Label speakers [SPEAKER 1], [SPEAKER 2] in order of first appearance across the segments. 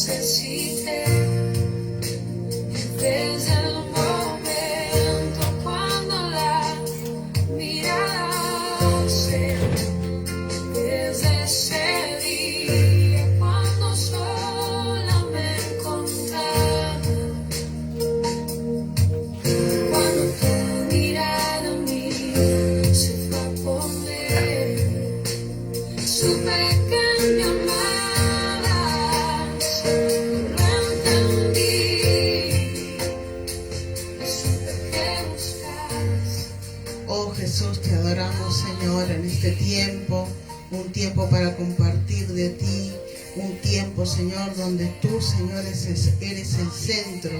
[SPEAKER 1] necesité. Desde el momento cuando la mirada alcé, desde ese día cuando sola me encontraba, cuando tu mirada a mí se fue a poner, supe que me amabas, lo entendí, supe que buscas.
[SPEAKER 2] Oh Jesús, te adoramos, Señor, en este tiempo, un tiempo para compartir de ti, un tiempo, Señor, donde tú, Señor, eres el centro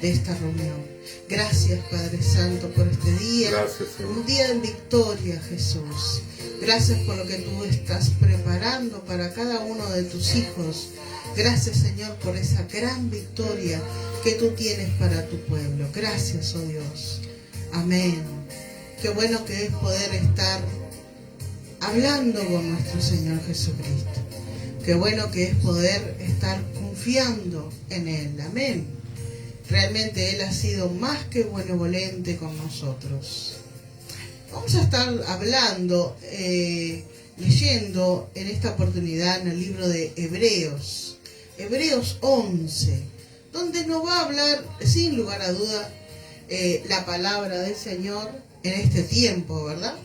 [SPEAKER 2] de esta reunión. Gracias, Padre Santo, por este día.
[SPEAKER 3] Gracias, Señor.
[SPEAKER 2] Un día en victoria, Jesús. Gracias por lo que tú estás preparando para cada uno de tus hijos. Gracias, Señor, por esa gran victoria que tú tienes para tu pueblo. Gracias, oh Dios. Amén. Qué bueno que es poder estar hablando con nuestro Señor Jesucristo. Qué bueno que es poder estar confiando en Él. Amén. Realmente Él ha sido más que benevolente con nosotros. Vamos a estar hablando, leyendo en esta oportunidad en el libro de Hebreos, Hebreos 11, donde nos va a hablar, sin lugar a duda, la palabra del Señor en este tiempo, ¿verdad?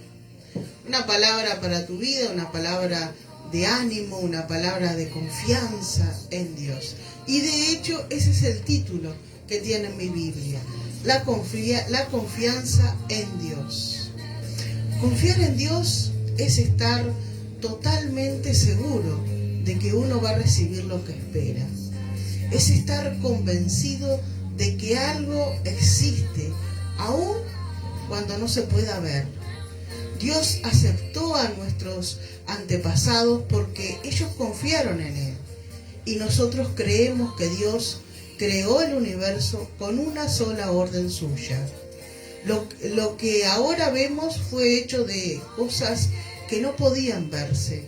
[SPEAKER 2] Una palabra para tu vida, una palabra de ánimo, una palabra de confianza en Dios. Y de hecho ese es el título que tiene mi Biblia, la confianza en Dios. Confiar en Dios es estar totalmente seguro de que uno va a recibir lo que espera. Es estar convencido de que algo existe, aun cuando no se pueda ver. Dios aceptó a nuestros antepasados porque ellos confiaron en Él. Y nosotros creemos que Dios creó el universo con una sola orden suya. Lo que ahora vemos fue hecho de cosas que no podían verse.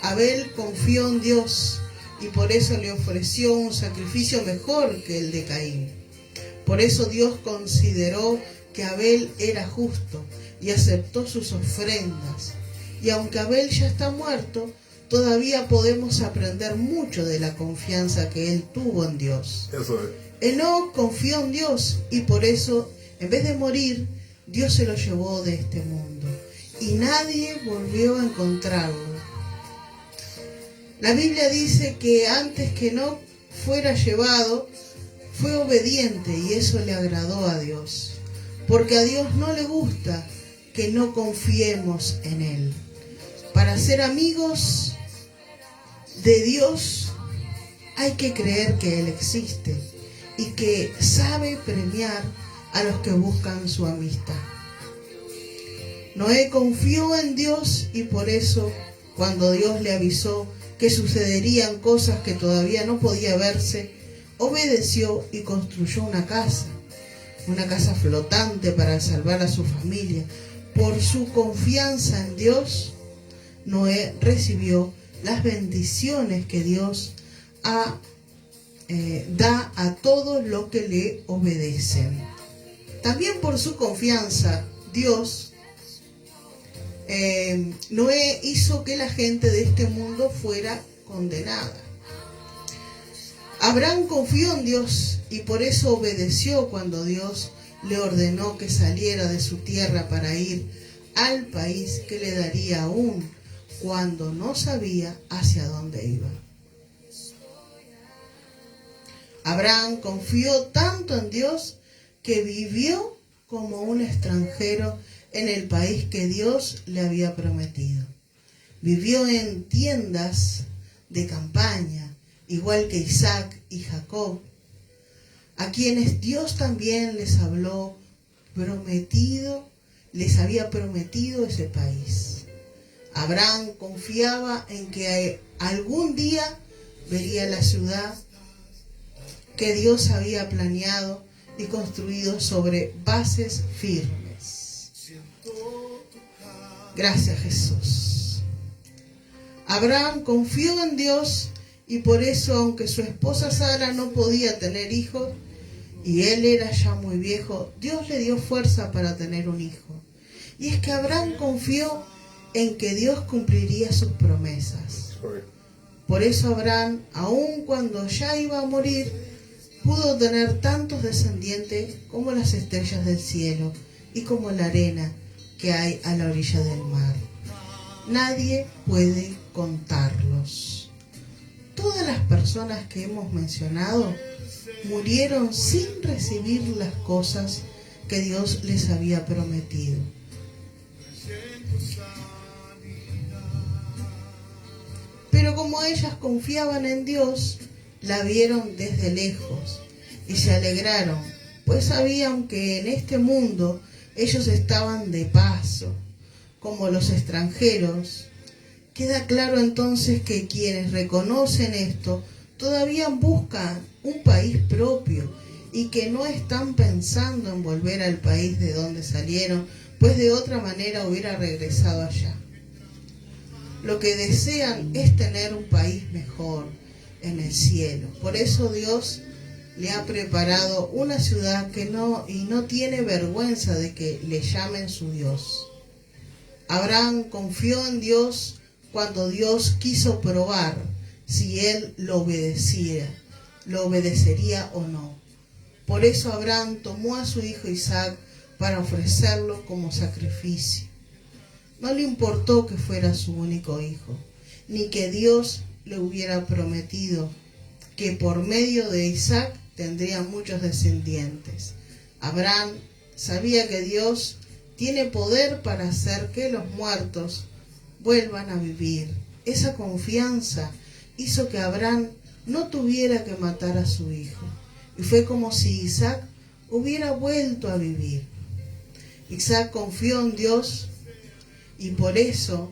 [SPEAKER 2] Abel confió en Dios y por eso le ofreció un sacrificio mejor que el de Caín. Por eso Dios consideró que Abel era justo y aceptó sus ofrendas. Y aunque Abel ya está muerto, todavía podemos aprender mucho de la confianza que él tuvo en Dios.
[SPEAKER 3] Eso es.
[SPEAKER 2] Enoc confió en Dios y por eso, en vez de morir, Dios se lo llevó de este mundo y nadie volvió a encontrarlo. La Biblia dice que antes que Enoc fuera llevado, fue obediente y eso le agradó a Dios, porque a Dios no le gusta que no confiemos en Él. Para ser amigos de Dios hay que creer que Él existe y que sabe premiar a los que buscan su amistad. Noé confió en Dios y por eso cuando Dios le avisó que sucederían cosas que todavía no podía verse, obedeció y construyó una casa flotante para salvar a su familia. Por su confianza en Dios, Noé recibió las bendiciones que Dios da a todos los que le obedecen. También por su confianza, Dios, Noé hizo que la gente de este mundo fuera condenada. Abraham confió en Dios y por eso obedeció cuando Dios le ordenó que saliera de su tierra para ir al país que le daría aún cuando no sabía hacia dónde iba. Abraham confió tanto en Dios que vivió como un extranjero en el país que Dios le había prometido. Vivió en tiendas de campaña, igual que Isaac y Jacob, a quienes Dios también les había prometido ese país. Abraham confiaba en que algún día vería la ciudad que Dios había planeado y construido sobre bases firmes. Gracias, Jesús. Abraham confió en Dios y por eso, aunque su esposa Sara no podía tener hijos y él era ya muy viejo, Dios le dio fuerza para tener un hijo. Y es que Abraham confió en que Dios cumpliría sus promesas. Por eso Abraham, aun cuando ya iba a morir, pudo tener tantos descendientes como las estrellas del cielo y como la arena que hay a la orilla del mar. Nadie puede contarlos. Todas las personas que hemos mencionado murieron sin recibir las cosas que Dios les había prometido. Pero como ellas confiaban en Dios, la vieron desde lejos y se alegraron, pues sabían que en este mundo ellos estaban de paso, como los extranjeros. Queda claro entonces que quienes reconocen esto todavía buscan un país propio y que no están pensando en volver al país de donde salieron, pues de otra manera hubiera regresado allá. Lo que desean es tener un país mejor en el cielo. Por eso Dios le ha preparado una ciudad que no tiene vergüenza de que le llamen su Dios. Abraham confió en Dios cuando Dios quiso probar si él lo obedecería o no. Por eso Abraham tomó a su hijo Isaac para ofrecerlo como sacrificio. No le importó que fuera su único hijo, ni que Dios le hubiera prometido que por medio de Isaac tendría muchos descendientes. Abraham sabía que Dios tiene poder para hacer que los muertos vuelvan a vivir. Esa confianza hizo que Abraham no tuviera que matar a su hijo, y fue como si Isaac hubiera vuelto a vivir. Isaac confió en Dios y por eso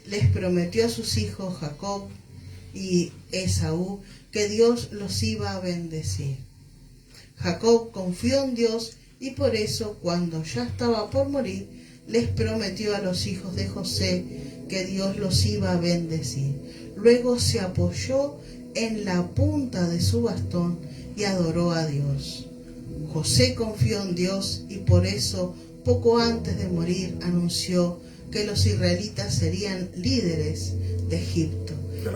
[SPEAKER 2] les prometió a sus hijos Jacob y Esaú que Dios los iba a bendecir. Jacob confió en Dios y por eso cuando ya estaba por morir les prometió a los hijos de José que Dios los iba a bendecir. Luego se apoyó en la punta de su bastón y adoró a Dios. José confió en Dios y por eso poco antes de morir anunció que los israelitas serían líderes de Egipto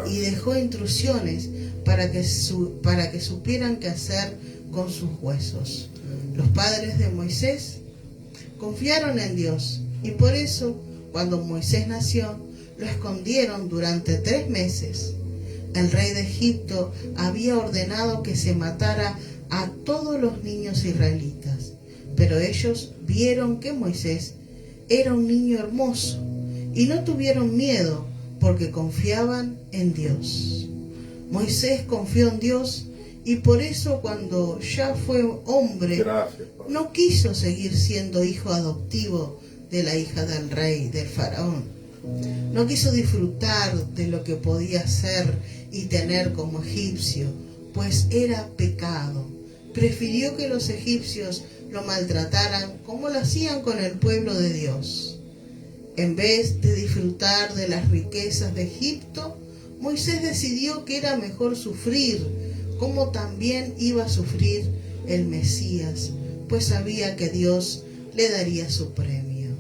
[SPEAKER 2] y dejó instrucciones para que supieran qué hacer con sus huesos. Los padres de Moisés confiaron en Dios y por eso cuando Moisés nació lo escondieron durante 3 meses. El rey de Egipto había ordenado que se matara a todos los niños israelitas, pero ellos vieron que Moisés era un niño hermoso y no tuvieron miedo porque confiaban en Dios. Moisés confió en Dios y por eso cuando ya fue hombre no quiso seguir siendo hijo adoptivo de la hija del rey, del faraón. No quiso disfrutar de lo que podía ser y tener como egipcio, pues era pecado. Prefirió que los egipcios lo maltrataran como lo hacían con el pueblo de Dios. En vez de disfrutar de las riquezas de Egipto, Moisés decidió que era mejor sufrir, como también iba a sufrir el Mesías, pues sabía que Dios le daría su premio.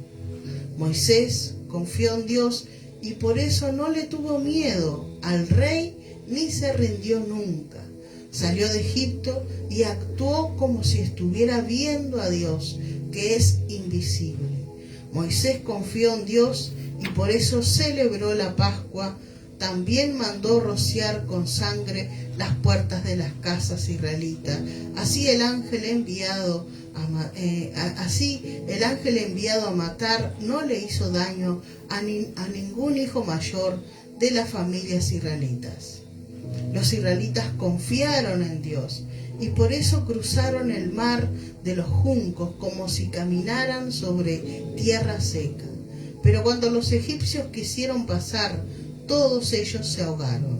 [SPEAKER 2] Moisés confió en Dios y por eso no le tuvo miedo al rey ni se rindió nunca. Salió de Egipto y actuó como si estuviera viendo a Dios, que es invisible. Moisés confió en Dios y por eso celebró la Pascua. También mandó rociar con sangre las puertas de las casas israelitas. Así el ángel enviado a matar no le hizo daño a ningún hijo mayor de las familias israelitas. Los israelitas confiaron en Dios y por eso cruzaron el mar de los juncos como si caminaran sobre tierra seca. Pero cuando los egipcios quisieron pasar, todos ellos se ahogaron.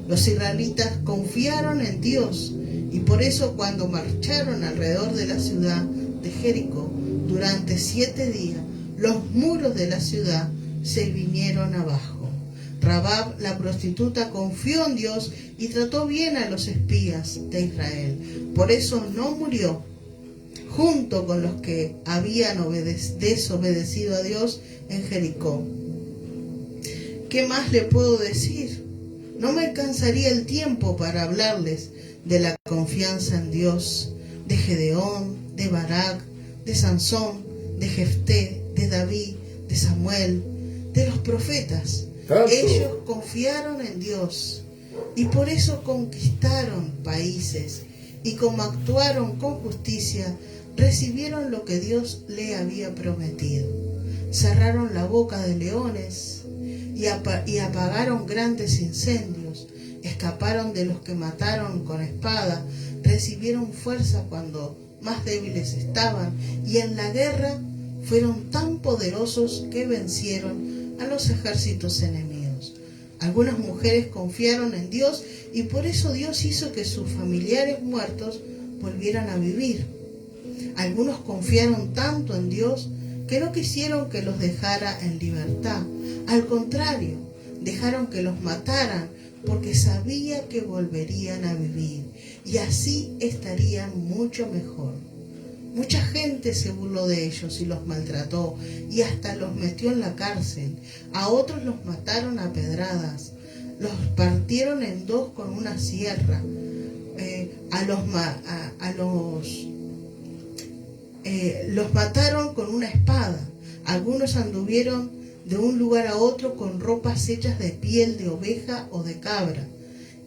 [SPEAKER 2] Los israelitas confiaron en Dios y por eso cuando marcharon alrededor de la ciudad de Jericó durante 7 días, los muros de la ciudad se vinieron abajo. Rabab, la prostituta, confió en Dios y trató bien a los espías de Israel. Por eso no murió junto con los que habían desobedecido a Dios en Jericó. ¿Qué más le puedo decir? No me alcanzaría el tiempo para hablarles de la confianza en Dios, de Gedeón, de Barak, de Sansón, de Jefté, de David, de Samuel, de los profetas. Ellos confiaron en Dios y por eso conquistaron países, y como actuaron con justicia, recibieron lo que Dios le había prometido. Cerraron la boca de leones y apagaron grandes incendios. Escaparon de los que mataron con espada, recibieron fuerza cuando más débiles estaban, y en la guerra fueron tan poderosos que vencieron a los ejércitos enemigos. Algunas mujeres confiaron en Dios y por eso Dios hizo que sus familiares muertos volvieran a vivir. Algunos confiaron tanto en Dios que no quisieron que los dejara en libertad. Al contrario, dejaron que los mataran porque sabía que volverían a vivir y así estarían mucho mejor. Mucha gente se burló de ellos y los maltrató y hasta los metió en la cárcel. A otros los mataron a pedradas, los partieron en dos con una sierra, los mataron con una espada. Algunos anduvieron de un lugar a otro con ropas hechas de piel de oveja o de cabra.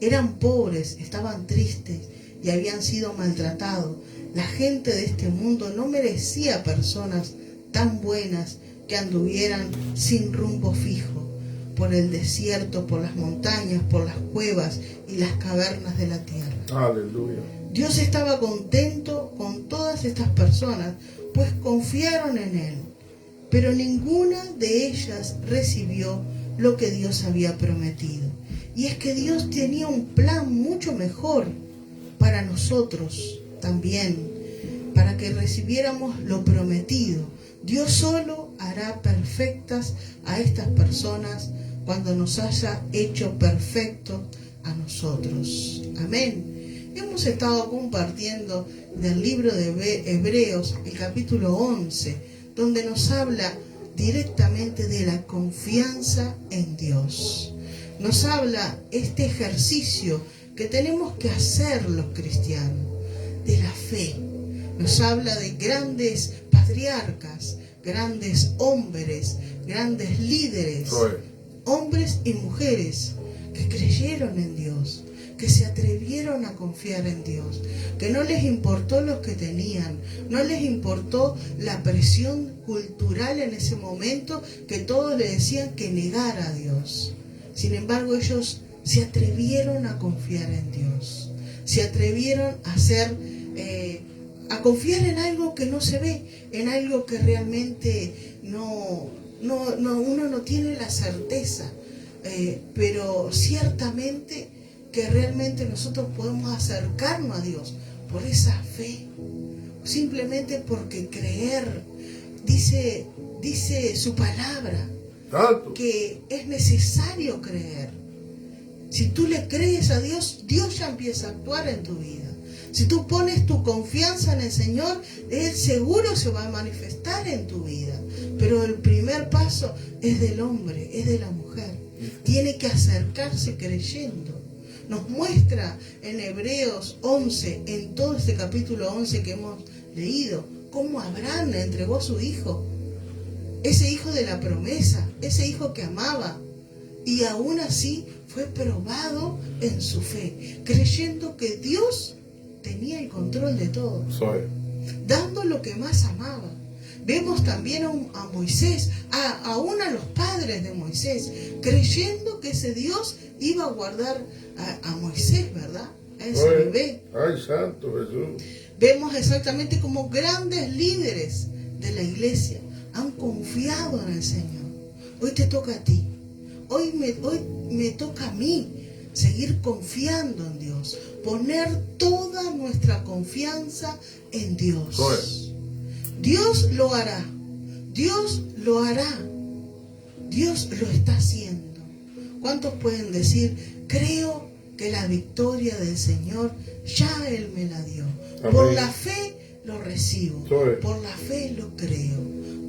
[SPEAKER 2] Eran pobres, estaban tristes y habían sido maltratados. La gente de este mundo no merecía personas tan buenas que anduvieran sin rumbo fijo, por el desierto, por las montañas, por las cuevas y las cavernas de la tierra.
[SPEAKER 3] Aleluya.
[SPEAKER 2] Dios estaba contento con todas estas personas, pues confiaron en Él. Pero ninguna de ellas recibió lo que Dios había prometido. Y es que Dios tenía un plan mucho mejor para nosotros también, para que recibiéramos lo prometido. Dios solo hará perfectas a estas personas cuando nos haya hecho perfectos a nosotros. Amén. Hemos estado compartiendo del libro de Hebreos, el capítulo 11, donde nos habla directamente de la confianza en Dios. Nos habla este ejercicio que tenemos que hacer los cristianos, de la fe. Nos habla de grandes patriarcas, grandes hombres, grandes líderes, hombres y mujeres que creyeron en Dios, que se atrevieron a confiar en Dios, que no les importó lo que tenían, no les importó la presión cultural en ese momento, que todos le decían que negara a Dios. Sin embargo, ellos se atrevieron a confiar en Dios, se atrevieron a confiar en algo que no se ve, en algo que realmente uno no tiene la certeza, pero ciertamente que realmente nosotros podemos acercarnos a Dios por esa fe, simplemente porque creer. Dice su palabra que es necesario creer. Si tú le crees a Dios, Dios ya empieza a actuar en tu vida. Si tú pones tu confianza en el Señor, Él seguro se va a manifestar en tu vida. Pero el primer paso es del hombre, es de la mujer. Tiene que acercarse creyendo. Nos muestra en Hebreos 11, en todo este capítulo 11 que hemos leído, cómo Abraham le entregó a su hijo, ese hijo de la promesa, ese hijo que amaba, y aún así fue probado en su fe, creyendo que Dios tenía el control de todo, dando lo que más amaba. Vemos también a Moisés, aún a los padres de Moisés, creyendo que ese Dios iba a guardar a Moisés, ¿verdad? A ese bebé.
[SPEAKER 3] Ay, santo Jesús.
[SPEAKER 2] Vemos exactamente como grandes líderes de la iglesia han confiado en el Señor. Hoy te toca a ti. Hoy me toca a mí seguir confiando en Dios. Poner toda nuestra confianza en Dios. Dios lo hará. Dios lo hará. Dios lo está haciendo. ¿Cuántos pueden decir, creo que la victoria del Señor ya Él me la dio?
[SPEAKER 3] Amén.
[SPEAKER 2] Por la fe lo recibo,
[SPEAKER 3] Soy.
[SPEAKER 2] por la fe lo creo,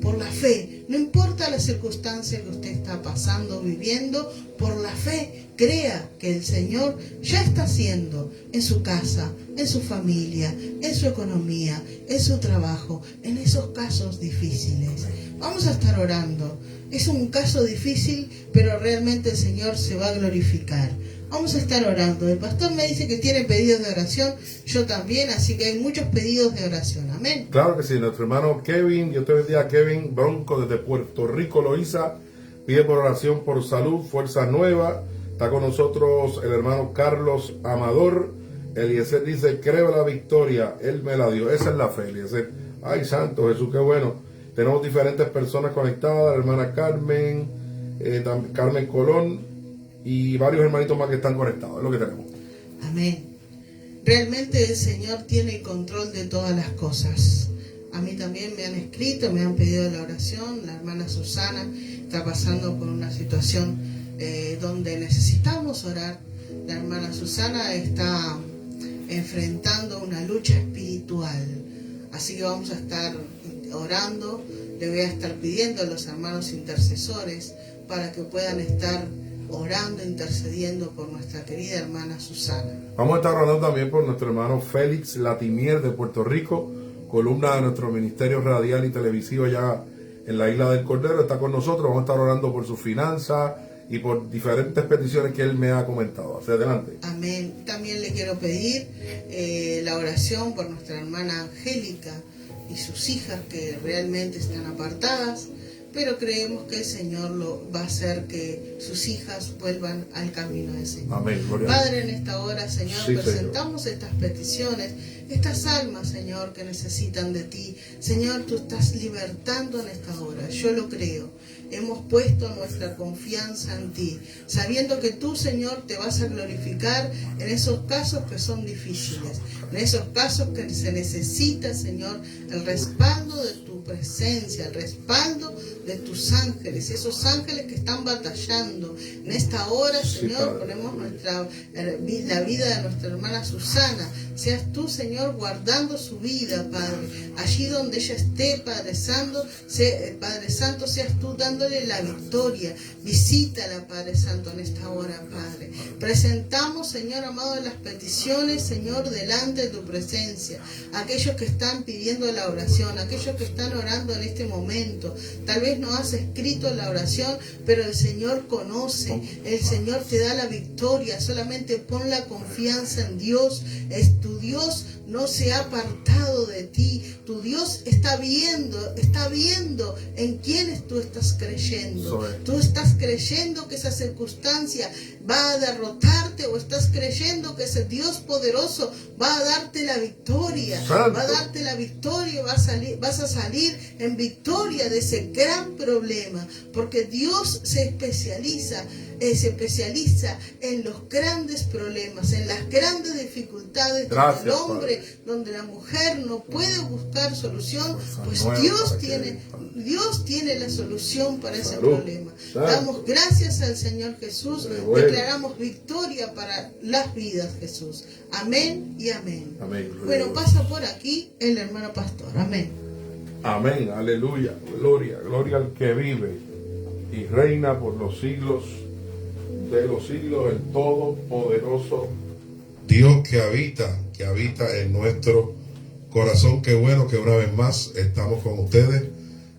[SPEAKER 2] por la fe, no importa la circunstancia que usted está pasando, viviendo, por la fe crea que el Señor ya está haciendo en su casa, en su familia, en su economía, en su trabajo, en esos casos difíciles. Vamos a estar orando. Es un caso difícil, pero realmente el Señor se va a glorificar. Vamos a estar orando. El pastor me dice que tiene pedidos de oración, yo también, así que hay muchos pedidos de oración. Amén.
[SPEAKER 3] Claro que sí, nuestro hermano Kevin, Dios te bendiga, Kevin Bronco desde Puerto Rico, Loíza, pide por oración por salud, fuerza nueva. Está con nosotros el hermano Carlos Amador. Eliezer dice, creo la victoria, Él me la dio. Esa es la fe, Eliezer. Ay, santo Jesús, qué bueno. Tenemos diferentes personas conectadas, la hermana Carmen, Carmen Colón y varios hermanitos más que están conectados. Es lo que tenemos.
[SPEAKER 2] Amén. Realmente el Señor tiene control de todas las cosas. A mí también me han escrito, me han pedido la oración. La hermana Susana está pasando por una situación donde necesitamos orar. La hermana Susana está enfrentando una lucha espiritual. Así que vamos a estar orando. Le voy a estar pidiendo a los hermanos intercesores para que puedan estar orando, intercediendo por nuestra querida hermana Susana.
[SPEAKER 3] Vamos a estar orando también por nuestro hermano Félix Latimier de Puerto Rico, columna de nuestro ministerio radial y televisivo allá en la Isla del Cordero. Está con nosotros. Vamos a estar orando por sus finanzas y por diferentes peticiones que él me ha comentado. Hacia adelante.
[SPEAKER 2] Amén. También le quiero pedir la oración por nuestra hermana Angélica y sus hijas que realmente están apartadas, pero creemos que el Señor va a hacer que sus hijas vuelvan al camino del Señor.
[SPEAKER 3] Amén. Gloria a Dios.
[SPEAKER 2] Padre, en esta hora, Señor,
[SPEAKER 3] Sí,
[SPEAKER 2] presentamos
[SPEAKER 3] Señor.
[SPEAKER 2] estas peticiones, estas almas, Señor, que necesitan de ti. Señor, tú estás libertando en esta hora. Yo lo creo. Hemos puesto nuestra confianza en ti, sabiendo que tú, Señor, te vas a glorificar en esos casos que son difíciles, en esos casos que se necesita, Señor, el respaldo de tu presencia, el respaldo de tus ángeles, esos ángeles que están batallando. En esta hora, Señor, ponemos la vida de nuestra hermana Susana. Seas tú, Señor, guardando su vida, Padre. Allí donde ella esté, Padre Santo, seas tú dándole la victoria. Visítala, Padre Santo, en esta hora, Padre. Presentamos, Señor amado, las peticiones, Señor, delante de tu presencia. Aquellos que están pidiendo la oración, aquellos que están orando en este momento. Tal vez no has escrito la oración, pero el Señor conoce. El Señor te da la victoria. Solamente pon la confianza en Dios. Es tu Dios, no se ha apartado de ti. Tu Dios está viendo en quiénes tú estás creyendo. Tú estás creyendo que esa circunstancia va a derrotarte, o estás creyendo que ese Dios poderoso va a darte la victoria.
[SPEAKER 3] Santo.
[SPEAKER 2] Va a darte la victoria, vas a salir en victoria de ese gran problema, porque Dios se especializa en los grandes problemas, en las grandes dificultades.
[SPEAKER 3] Gracias,
[SPEAKER 2] donde el hombre,
[SPEAKER 3] Padre.
[SPEAKER 2] donde la mujer no puede buscar solución, pues
[SPEAKER 3] Nueva,
[SPEAKER 2] Dios
[SPEAKER 3] Padre,
[SPEAKER 2] tiene la solución para ese
[SPEAKER 3] Salud.
[SPEAKER 2] problema.
[SPEAKER 3] Santo.
[SPEAKER 2] Damos gracias al Señor Jesús,
[SPEAKER 3] Qué bueno.
[SPEAKER 2] declaramos victoria para las vidas, Jesús. Amén y amén.
[SPEAKER 3] Amén. Gloria a
[SPEAKER 2] Bueno,
[SPEAKER 3] Dios.
[SPEAKER 2] pasa por aquí el hermano pastor. Amén.
[SPEAKER 3] Amén, aleluya, gloria, gloria al que vive y reina por los siglos de los siglos, el todopoderoso Dios que habita en nuestro corazón. Qué bueno que una vez más estamos con ustedes,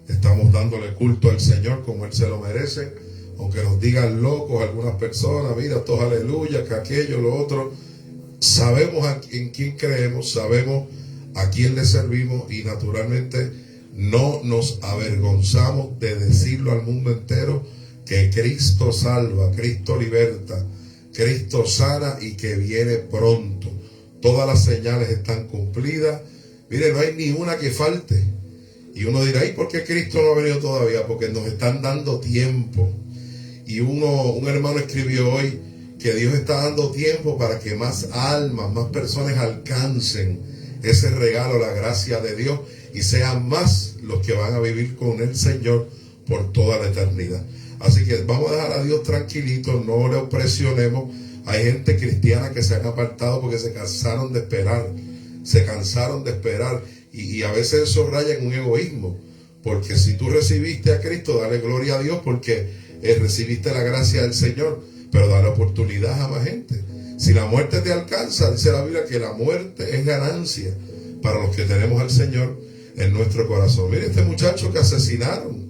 [SPEAKER 3] estamos dándole culto al Señor como Él se lo merece, aunque nos digan locos algunas personas, mira, esto es aleluya, que aquello, lo otro. Sabemos en quién creemos, sabemos a quién le servimos, y naturalmente no nos avergonzamos de decirlo al mundo entero, que Cristo salva, Cristo liberta, Cristo sana y que viene pronto. Todas las señales están cumplidas. Mire, no hay ni una que falte. Y uno dirá, ¿y por qué Cristo no ha venido todavía? Porque nos están dando tiempo. Y un hermano escribió hoy que Dios está dando tiempo para que más almas, más personas alcancen ese regalo, la gracia de Dios, y sean más los que van a vivir con el Señor por toda la eternidad. Así que vamos a dejar a Dios tranquilito, no le presionemos. Hay gente cristiana que se han apartado porque se cansaron de esperar. Y a veces eso raya en un egoísmo. Porque si tú recibiste a Cristo, dale gloria a Dios porque recibiste la gracia del Señor. Pero dale oportunidad a más gente. Si la muerte te alcanza, dice la Biblia que la muerte es ganancia para los que tenemos al Señor en nuestro corazón. Mire este muchacho que asesinaron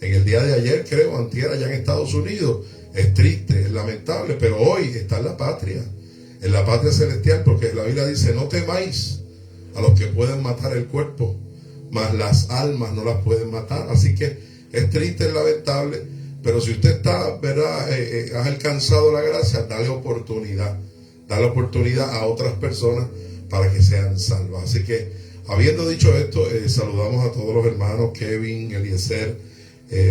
[SPEAKER 3] en el día de ayer, creo, antier, allá en Estados Unidos. Es triste, es lamentable, pero hoy está en la patria celestial, porque la Biblia dice: no temáis a los que pueden matar el cuerpo, mas las almas no las pueden matar. Así que es triste, es lamentable, pero si usted está, ¿verdad? Has alcanzado la gracia, dale oportunidad a otras personas para que sean salvas. Así que, habiendo dicho esto, saludamos a todos los hermanos: Kevin, Eliezer,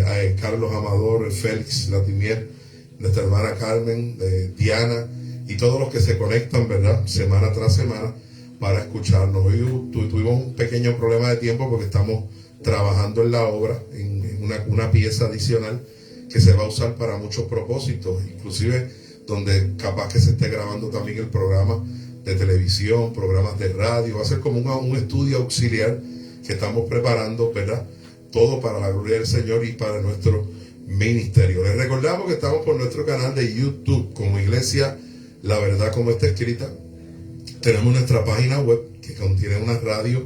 [SPEAKER 3] a Carlos Amador, Félix Latimier, nuestra hermana Carmen, Diana, y todos los que se conectan, ¿verdad?, semana tras semana para escucharnos. Hoy tuvimos un pequeño problema de tiempo porque estamos trabajando en la obra, en una pieza adicional que se va a usar para muchos propósitos, inclusive donde capaz que se esté grabando también el programa de televisión, programas de radio. Va a ser como un estudio auxiliar que estamos preparando, ¿verdad?, todo para la gloria del Señor y para nuestro ministerio. Les recordamos que estamos por nuestro canal de YouTube como Iglesia La Verdad Como Está Escrita. Tenemos nuestra página web que contiene una radio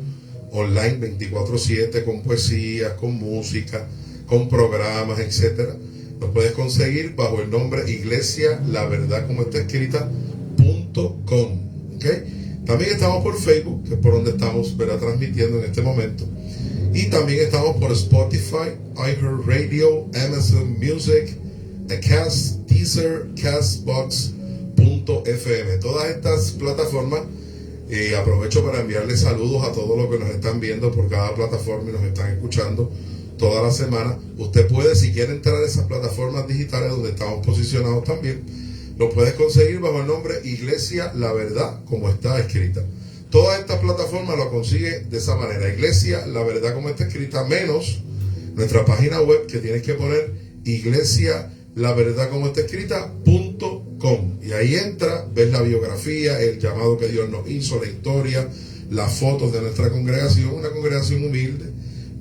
[SPEAKER 3] online 24/7 con poesías, con música, con programas, etcétera. Nos puedes conseguir bajo el nombre Iglesia La Verdad Como Está Escrita.com. ¿Okay? También estamos por Facebook, que es por donde estamos, ¿verdad?, transmitiendo en este momento. Y también estamos por Spotify, iHeartRadio, Amazon Music, Acast, Deezer, Castbox.fm. Todas estas plataformas, aprovecho para enviarles saludos a todos los que nos están viendo por cada plataforma y nos están escuchando toda la semana. Usted puede, si quiere entrar a esas plataformas digitales donde estamos posicionados también, lo puedes conseguir bajo el nombre Iglesia La Verdad Como Está Escrita. Todas estas plataformas lo consigue de esa manera: Iglesia La Verdad Como Está Escrita, menos nuestra página web, que tienes que poner Iglesia La Verdad Como Está Escrita.com, y ahí entra, ves la biografía, el llamado que Dios nos hizo, la historia, las fotos de nuestra congregación. Una congregación humilde,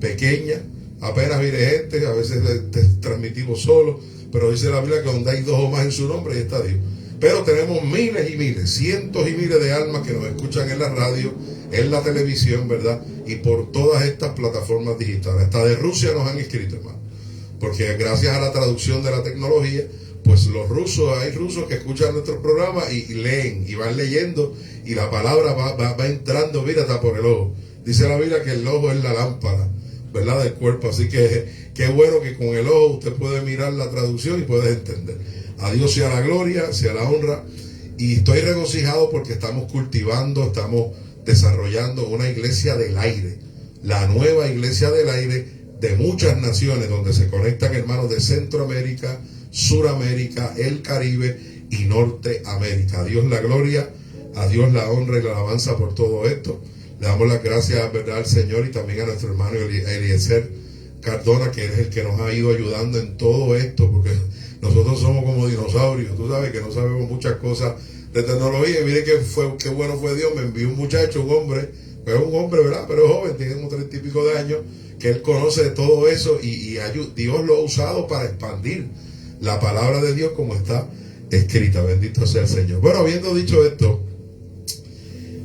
[SPEAKER 3] pequeña, apenas viene gente, a veces te transmitimos solo, pero dice la Biblia que donde hay dos o más en su nombre, ahí está Dios. Pero tenemos miles y miles, cientos y miles de almas que nos escuchan en la radio, en la televisión, ¿verdad? Y por todas estas plataformas digitales. Hasta de Rusia nos han escrito, hermano. Porque gracias a la traducción de la tecnología, pues hay rusos que escuchan nuestro programa y leen, y van leyendo, y la palabra va entrando, mira, hasta por el ojo. Dice la Biblia que el ojo es la lámpara, ¿verdad?, del cuerpo. Así que qué bueno que con el ojo usted puede mirar la traducción y puede entender. A Dios sea la gloria, sea la honra, y estoy regocijado porque estamos cultivando, estamos desarrollando una iglesia del aire, la nueva iglesia del aire de muchas naciones, donde se conectan hermanos de Centroamérica, Suramérica, el Caribe y Norteamérica. A Dios la gloria, a Dios la honra y la alabanza por todo esto. Le damos las gracias, ¿verdad?, al Señor, y también a nuestro hermano Eliezer Cardona, que es el que nos ha ido ayudando en todo esto, porque nosotros somos como dinosaurios, tú sabes que no sabemos muchas cosas de tecnología. Y mire qué bueno fue Dios, me envió un muchacho, un hombre, ¿verdad?, pero es joven, tiene como 30 y pico de años, que él conoce de todo eso, y Dios lo ha usado para expandir la palabra de Dios como está escrita. Bendito sea el Señor. Bueno, habiendo dicho esto,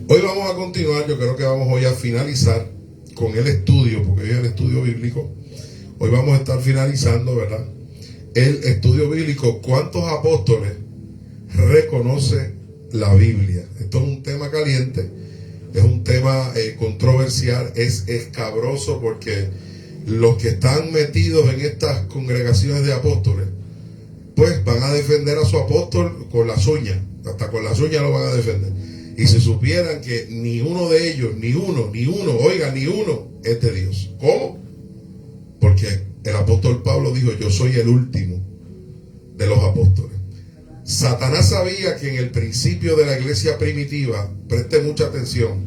[SPEAKER 3] hoy vamos a continuar. Yo creo que vamos hoy a finalizar con el estudio, porque hoy es el estudio bíblico. Hoy vamos a estar finalizando, ¿verdad?, el estudio bíblico. ¿Cuántos apóstoles reconoce la Biblia? Esto es un tema caliente, es un tema controversial, es escabroso, porque los que están metidos en estas congregaciones de apóstoles, pues van a defender a su apóstol con las uñas, hasta con las uñas lo van a defender. Y si supieran que ni uno de ellos, ni uno es de Dios. ¿Cómo? Porque el apóstol Pablo dijo: yo soy el último de los apóstoles. Satanás sabía que en el principio de la iglesia primitiva, preste mucha atención,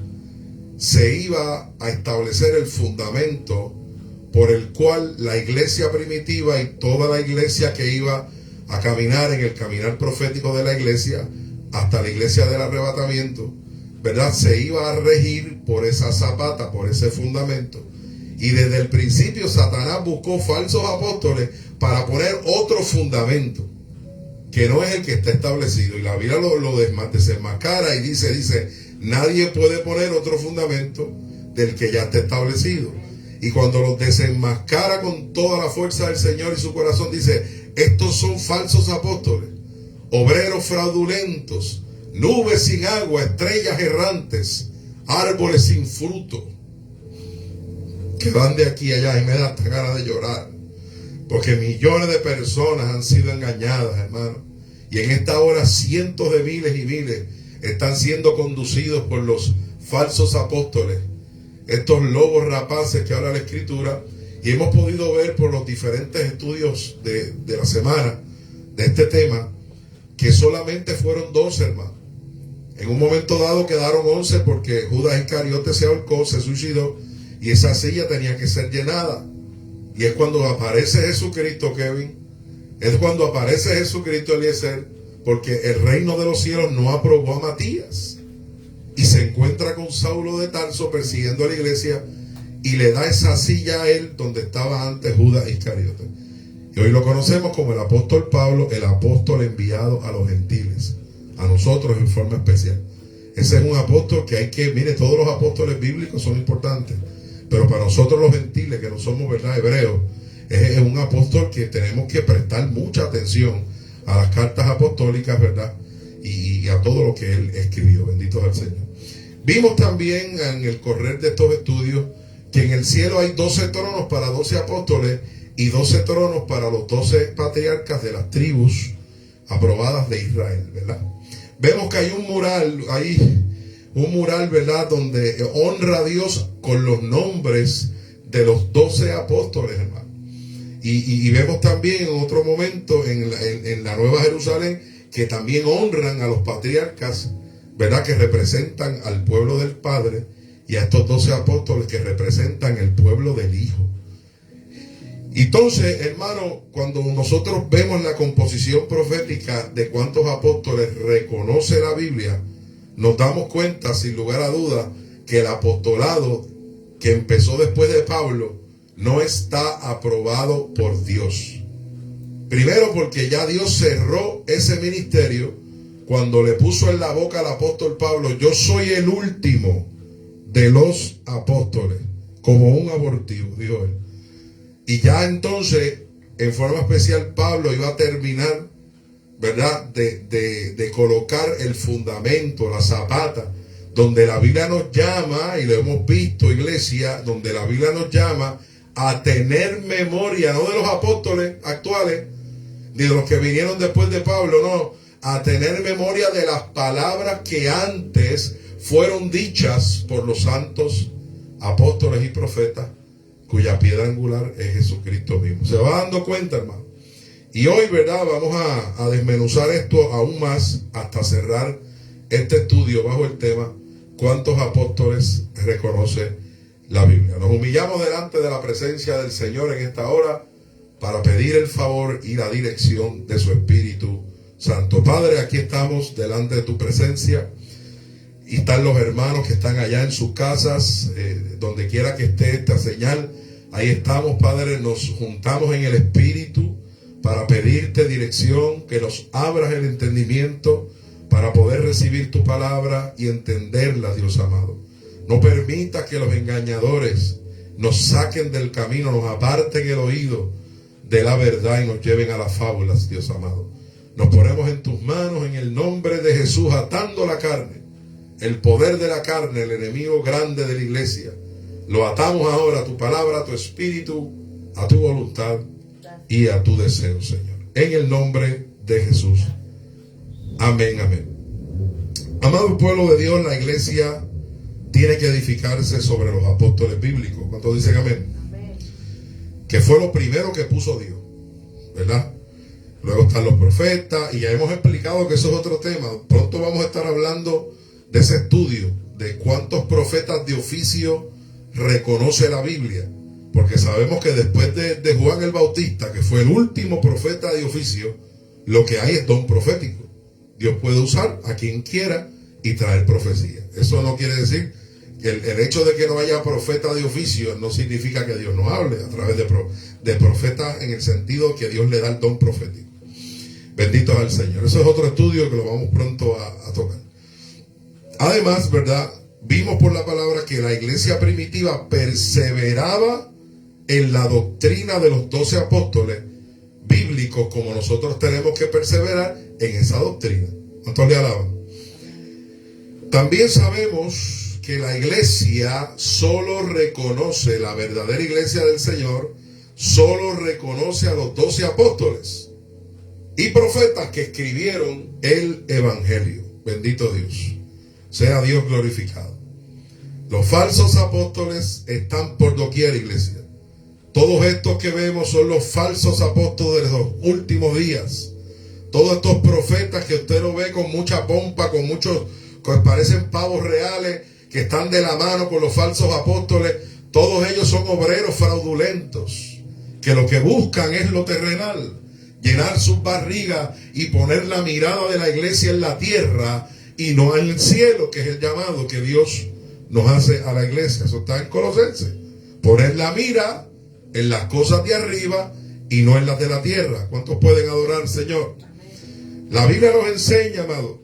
[SPEAKER 3] se iba a establecer el fundamento por el cual la iglesia primitiva y toda la iglesia que iba a caminar en el caminar profético de la iglesia, hasta la iglesia del arrebatamiento, ¿verdad? Se iba a regir por esa zapata, por ese fundamento. Y desde el principio Satanás buscó falsos apóstoles para poner otro fundamento, que no es el que está establecido. Y la Biblia lo desenmascara y dice, nadie puede poner otro fundamento del que ya está establecido. Y cuando los desenmascara con toda la fuerza del Señor y su corazón, dice, estos son falsos apóstoles, obreros fraudulentos, nubes sin agua, estrellas errantes, árboles sin fruto, que van de aquí a allá. Y me da hasta ganas de llorar, porque millones de personas han sido engañadas, hermano. Y en esta hora cientos de miles y miles están siendo conducidos por los falsos apóstoles, estos lobos rapaces que habla la Escritura. Y hemos podido ver por los diferentes estudios de la semana de este tema, que solamente fueron 12, hermano. En un momento dado quedaron 11 porque Judas Iscariote se ahorcó, se suicidó, y esa silla tenía que ser llenada. Y es cuando aparece Jesucristo, Kevin, es cuando aparece Jesucristo, Eliezer, porque el reino de los cielos no aprobó a Matías. Y se encuentra con Saulo de Tarso persiguiendo a la iglesia y le da esa silla a él donde estaba antes Judas Iscariote. Y hoy lo conocemos como el apóstol Pablo, el apóstol enviado a los gentiles, a nosotros en forma especial. Ese es un apóstol que hay que, mire, todos los apóstoles bíblicos son importantes, pero para nosotros los gentiles, que no somos, ¿verdad?, hebreos, es un apóstol que tenemos que prestar mucha atención a las cartas apostólicas, ¿verdad?, y a todo lo que él escribió. Bendito sea el Señor. Vimos también en el correr de estos estudios que en el cielo hay 12 tronos para 12 apóstoles y 12 tronos para los 12 patriarcas de las tribus aprobadas de Israel, ¿verdad? Vemos que hay un mural, ¿verdad?, donde honra a Dios con los nombres de los 12 apóstoles, hermano. Y vemos también en otro momento en la Nueva Jerusalén que también honran a los patriarcas, ¿verdad?, que representan al pueblo del Padre, y a estos 12 apóstoles que representan el pueblo del Hijo. Entonces, hermano, cuando nosotros vemos la composición profética de cuántos apóstoles reconoce la Biblia, nos damos cuenta, sin lugar a duda, que el apostolado que empezó después de Pablo no está aprobado por Dios. Primero, porque ya Dios cerró ese ministerio cuando le puso en la boca al apóstol Pablo, yo soy el último de los apóstoles, como un abortivo, dijo él. Y ya entonces, en forma especial, Pablo iba a terminar, ¿verdad?, de colocar el fundamento, la zapata, donde la Biblia nos llama, y lo hemos visto, iglesia, donde la Biblia nos llama a tener memoria, no de los apóstoles actuales, ni de los que vinieron después de Pablo, no, a tener memoria de las palabras que antes fueron dichas por los santos apóstoles y profetas, cuya piedra angular es Jesucristo mismo. Se va dando cuenta, hermano. Y hoy, ¿verdad?, vamos a desmenuzar esto aún más hasta cerrar este estudio bajo el tema ¿cuántos apóstoles reconoce la Biblia? Nos humillamos delante de la presencia del Señor en esta hora para pedir el favor y la dirección de su Espíritu Santo. Padre, aquí estamos delante de tu presencia, y están los hermanos que están allá en sus casas, donde quiera que esté esta señal. Ahí estamos, Padre, nos juntamos en el Espíritu para pedirte dirección, que nos abras el entendimiento para poder recibir tu palabra y entenderla, Dios amado. No permitas que los engañadores nos saquen del camino, nos aparten el oído de la verdad y nos lleven a las fábulas, Dios amado. Nos ponemos en tus manos en el nombre de Jesús, atando la carne, el poder de la carne, el enemigo grande de la iglesia. Lo atamos ahora a tu palabra, a tu espíritu, a tu voluntad y a tu deseo, Señor. En el nombre de Jesús. Amén, amén. Amado pueblo de Dios, la iglesia tiene que edificarse sobre los apóstoles bíblicos. ¿Cuántos dicen amén? Amén. Que fue lo primero que puso Dios, ¿verdad? Luego están los profetas, y ya hemos explicado que eso es otro tema. Pronto vamos a estar hablando de ese estudio, de cuántos profetas de oficio reconoce la Biblia. Porque sabemos que después de Juan el Bautista, que fue el último profeta de oficio, lo que hay es don profético. Dios puede usar a quien quiera y traer profecía. Eso no quiere decir que el hecho de que no haya profeta de oficio no significa que Dios no hable a través de profetas, en el sentido que Dios le da el don profético. Bendito es el Señor. Eso es otro estudio que lo vamos pronto a tocar. Además, ¿verdad? Vimos por la palabra que la iglesia primitiva perseveraba en la doctrina de los 12 apóstoles bíblicos, como nosotros tenemos que perseverar en esa doctrina. ¿Cuántos le alaban? También sabemos que la iglesia solo reconoce, la verdadera iglesia del Señor, solo reconoce a los 12 apóstoles y profetas que escribieron el evangelio. Bendito Dios. Sea Dios glorificado. Los falsos apóstoles están por doquier, iglesia. Todos estos que vemos son los falsos apóstoles de los últimos días. Todos estos profetas que usted lo ve con mucha pompa, con muchos, que parecen pavos reales, que están de la mano con los falsos apóstoles, todos ellos son obreros fraudulentos, que lo que buscan es lo terrenal, llenar sus barrigas y poner la mirada de la iglesia en la tierra y no en el cielo, que es el llamado que Dios nos hace a la iglesia. Eso está en Colosenses. Poner la mira en las cosas de arriba y no en las de la tierra. ¿Cuántos pueden adorar al Señor? La Biblia nos enseña, amado.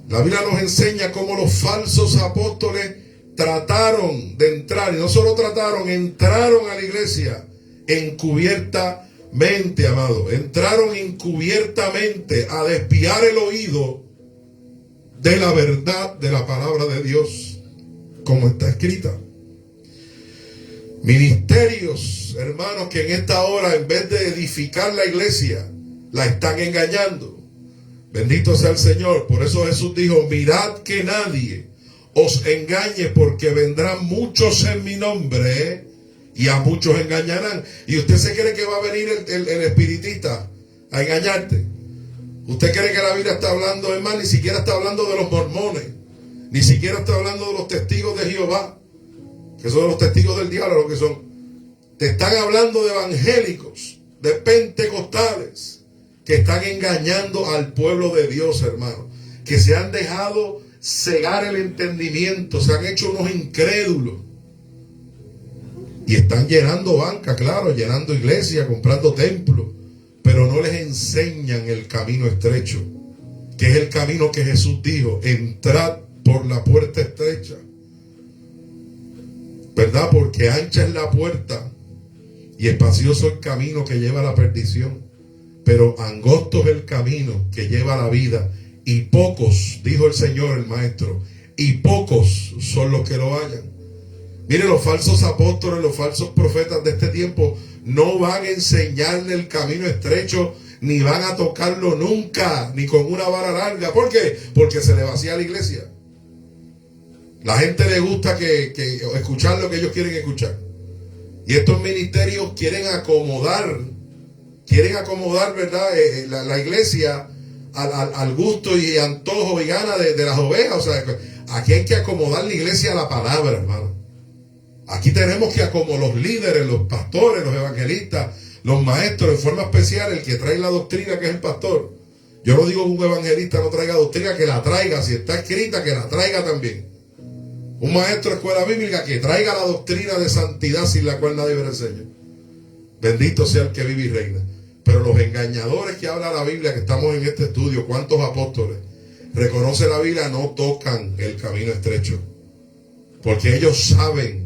[SPEAKER 3] La Biblia nos enseña cómo los falsos apóstoles trataron de entrar, y no solo trataron, entraron a la iglesia encubiertamente, amado. Entraron encubiertamente a desviar el oído de la verdad de la palabra de Dios, como está escrita. Ministerios, hermanos, que en esta hora, en vez de edificar la iglesia, la están engañando. Bendito sea el Señor. Por eso Jesús dijo: mirad que nadie os engañe, porque vendrán muchos en mi nombre, y a muchos engañarán. Y usted se cree que va a venir el espiritista a engañarte. Usted cree que la Biblia está hablando, es más, ni siquiera está hablando de los mormones, ni siquiera está hablando de los testigos de Jehová, que son los testigos del diablo, lo que son. Te están hablando de evangélicos, de pentecostales, que están engañando al pueblo de Dios, hermano, que se han dejado cegar el entendimiento, se han hecho unos incrédulos y están llenando banca, claro, llenando iglesias, comprando templos, pero no les enseñan el camino estrecho, que es el camino que Jesús dijo: entrad por la puerta estrecha, ¿verdad? Porque ancha es la puerta y espacioso el camino que lleva a la perdición, pero angosto es el camino que lleva a la vida, y pocos, dijo el Señor, el Maestro, y pocos son los que lo hallan. Mire, los falsos apóstoles, los falsos profetas de este tiempo no van a enseñarle el camino estrecho, ni van a tocarlo nunca, ni con una vara larga. ¿Por qué? Porque se le vacía la iglesia. La gente le gusta que escuchar lo que ellos quieren escuchar. Y estos ministerios quieren acomodar, ¿verdad? La iglesia al gusto y antojo y gana de las ovejas. O sea, aquí hay que acomodar la iglesia a la palabra, hermano. Aquí tenemos que, como los líderes, los pastores, los evangelistas, los maestros, en forma especial, el que trae la doctrina, que es el pastor. Yo no digo que un evangelista no traiga doctrina, que la traiga. Si está escrita, que la traiga también. Un maestro de escuela bíblica que traiga la doctrina de santidad, sin la cual nadie verá el Señor. Bendito sea el que vive y reina. Pero los engañadores que habla la Biblia, que estamos en este estudio, ¿cuántos apóstoles? Reconoce la Biblia, no tocan el camino estrecho. Porque ellos saben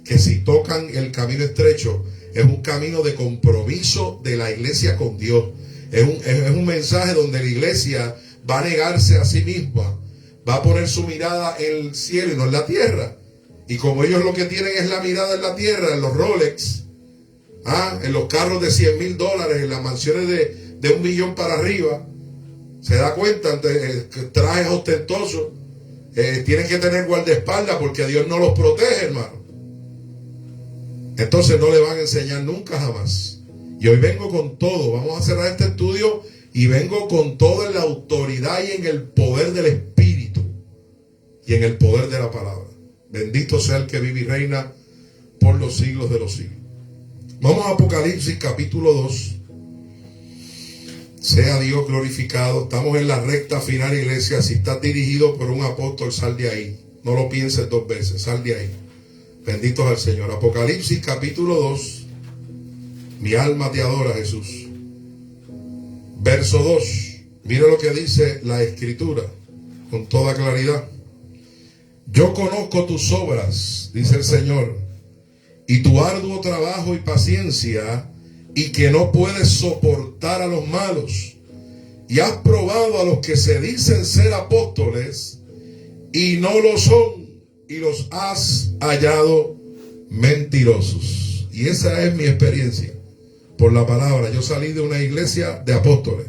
[SPEAKER 3] que si tocan el camino estrecho, es un camino de compromiso de la iglesia con Dios. Es un mensaje donde la iglesia va a negarse a sí misma, va a poner su mirada en el cielo y no en la tierra. Y como ellos lo que tienen es la mirada en la tierra, en los Rolex, en los carros de $100,000, en las mansiones de 1 millón para arriba, se da cuenta, trajes ostentosos, tienen que tener guardaespaldas porque Dios no los protege, hermano. Entonces no le van a enseñar nunca, jamás. Y hoy vengo con todo. Vamos a cerrar este estudio y vengo con todo en la autoridad y en el poder del Espíritu y en el poder de la palabra. Bendito sea el que vive y reina por los siglos de los siglos. Vamos a Apocalipsis capítulo 2. Sea Dios glorificado. Estamos en la recta final, iglesia. Si estás dirigido por un apóstol, sal de ahí. No lo pienses dos veces, sal de ahí. Benditos al Señor. Apocalipsis capítulo 2. Mi alma te adora, Jesús. Verso 2. Mira lo que dice la Escritura con toda claridad. Yo conozco tus obras, dice el Señor, y tu arduo trabajo y paciencia, y que no puedes soportar a los malos. Y has probado a los que se dicen ser apóstoles y no lo son, y los has hallado mentirosos. Y esa es mi experiencia por la palabra. Yo salí de una iglesia de apóstoles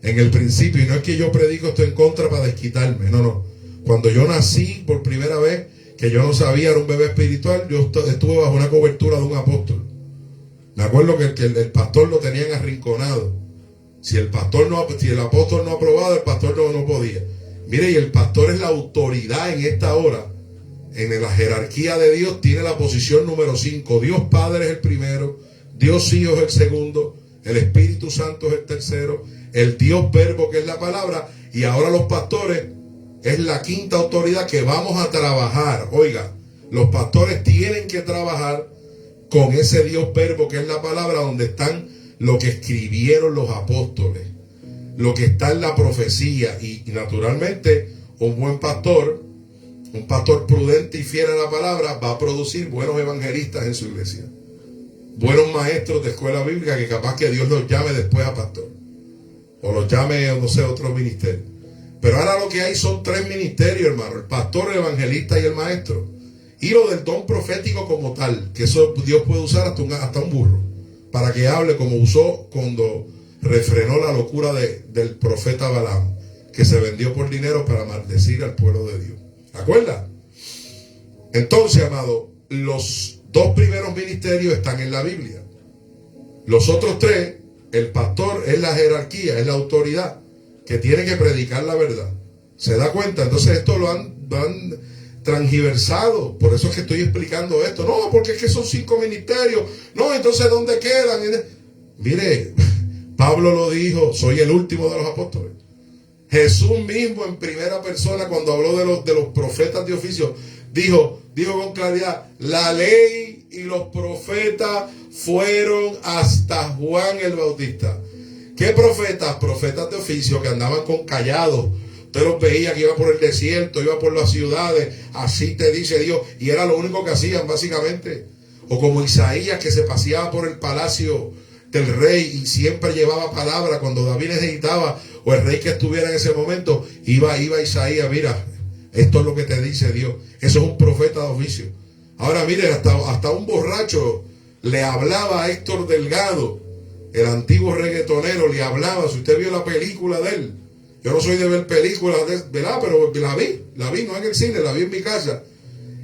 [SPEAKER 3] en el principio, y no es que yo predico esto en contra para desquitarme, no. Cuando yo nací por primera vez, que yo no sabía, era un bebé espiritual, yo estuve bajo una cobertura de un apóstol. Me acuerdo que el pastor lo tenían arrinconado. Si el apóstol no aprobaba, el pastor no podía. Mire, y el pastor es la autoridad en esta hora. En la jerarquía de Dios tiene la posición número 5. Dios Padre es el primero, Dios Hijo es el segundo, el Espíritu Santo es el tercero, el Dios Verbo, que es la palabra, y ahora los pastores es la quinta autoridad que vamos a trabajar. Oiga, los pastores tienen que trabajar con ese Dios Verbo, que es la palabra, donde están lo que escribieron los apóstoles, lo que está en la profecía, y naturalmente un buen pastor, un pastor prudente y fiel a la palabra, va a producir buenos evangelistas en su iglesia, buenos maestros de escuela bíblica, que capaz que Dios los llame después a pastor, o los llame, no sé, otro ministerio. Pero ahora lo que hay son 3 ministerios, hermano: el pastor, el evangelista y el maestro. Y lo del don profético como tal, que eso Dios puede usar hasta un burro, para que hable, como usó cuando refrenó la locura del profeta Balaam, que se vendió por dinero para maldecir al pueblo de Dios. ¿Se acuerda? Entonces, amado, los 2 primeros ministerios están en la Biblia. Los otros 3, el pastor es la jerarquía, es la autoridad que tiene que predicar la verdad. ¿Se da cuenta? Entonces esto lo han transgiversado. Por eso es que estoy explicando esto. No, porque es que son 5 ministerios. No, entonces ¿dónde quedan? Mire, Pablo lo dijo: soy el último de los apóstoles. Jesús mismo en primera persona, cuando habló de los profetas de oficio, dijo con claridad: la ley y los profetas fueron hasta Juan el Bautista. ¿Qué profetas? Profetas de oficio que andaban con callados. Usted los veía que iba por el desierto, iba por las ciudades, así te dice Dios, y era lo único que hacían básicamente. O como Isaías, que se paseaba por el palacio del rey y siempre llevaba palabra cuando David necesitaba, o el rey que estuviera en ese momento, iba Isaías: mira, esto es lo que te dice Dios. Eso es un profeta de oficio. Ahora mire, hasta un borracho le hablaba a Héctor Delgado, el antiguo reggaetonero, le hablaba. Si usted vio la película de él, yo no soy de ver películas, ¿verdad? Pero la vi, no en el cine, la vi en mi casa.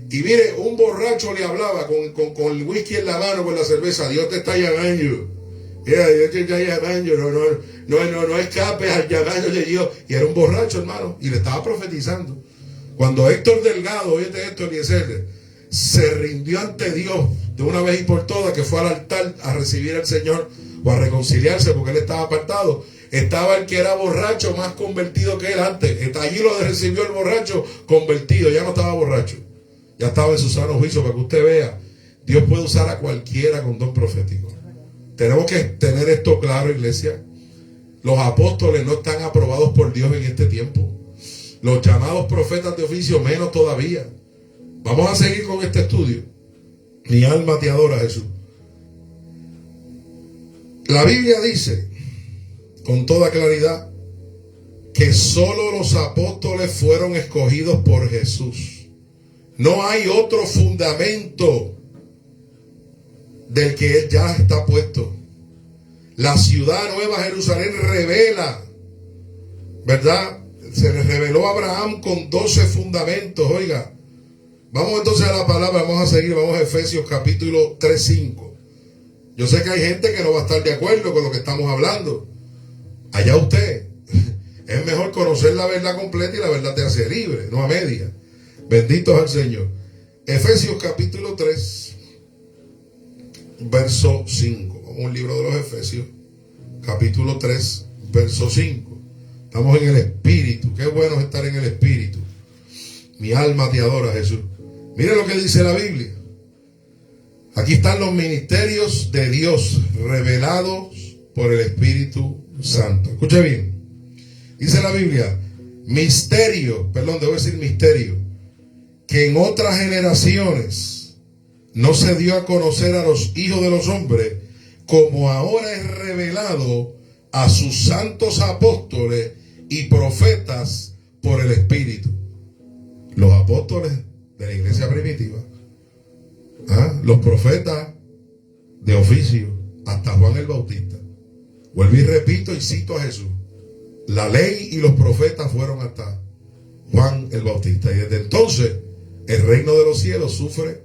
[SPEAKER 3] Y mire, un borracho le hablaba con el whisky en la mano, con la cerveza: Dios te está llamando. Mira, Dios te está llamando, no escapes al llamado de Dios. Y era un borracho, hermano, y le estaba profetizando. Cuando Héctor Delgado, oíste esto, Eliezer, se rindió ante Dios de una vez y por todas, que fue al altar a recibir al Señor o a reconciliarse, porque él estaba apartado, estaba el que era borracho más convertido que él antes. Allí lo recibió el borracho convertido, ya no estaba borracho, ya estaba en su sano juicio. Para que usted vea, Dios puede usar a cualquiera con don profético. Tenemos que tener esto claro, iglesia. Los apóstoles no están aprobados por Dios en este tiempo. Los llamados profetas de oficio menos todavía. Vamos a seguir con este estudio. Mi alma te adora, Jesús. La Biblia dice con toda claridad que solo los apóstoles fueron escogidos por Jesús. No hay otro fundamento del que él ya está puesto. La ciudad nueva Jerusalén revela, ¿verdad? Se le reveló a Abraham con 12 fundamentos. Oiga, vamos entonces a la palabra, vamos a seguir, vamos a Efesios capítulo 3:5. Yo sé que hay gente que no va a estar de acuerdo con lo que estamos hablando. Allá usted. Es mejor conocer la verdad completa, y la verdad te hace libre, no a media. Bendito es el Señor. Efesios capítulo 3. verso 5. Vamos al libro de los Efesios, capítulo 3, verso 5. Estamos en el Espíritu. Qué bueno es estar en el Espíritu. Mi alma te adora, Jesús. Mire lo que dice la Biblia. Aquí están los ministerios de Dios revelados por el Espíritu Santo. Escuche bien. Dice la Biblia, misterio, que en otras generaciones no se dio a conocer a los hijos de los hombres, como ahora es revelado a sus santos apóstoles y profetas por el Espíritu. Los apóstoles de la iglesia primitiva, los profetas de oficio, hasta Juan el Bautista. Vuelvo y repito y cito a Jesús. La ley y los profetas fueron hasta Juan el Bautista. Y desde entonces el reino de los cielos sufre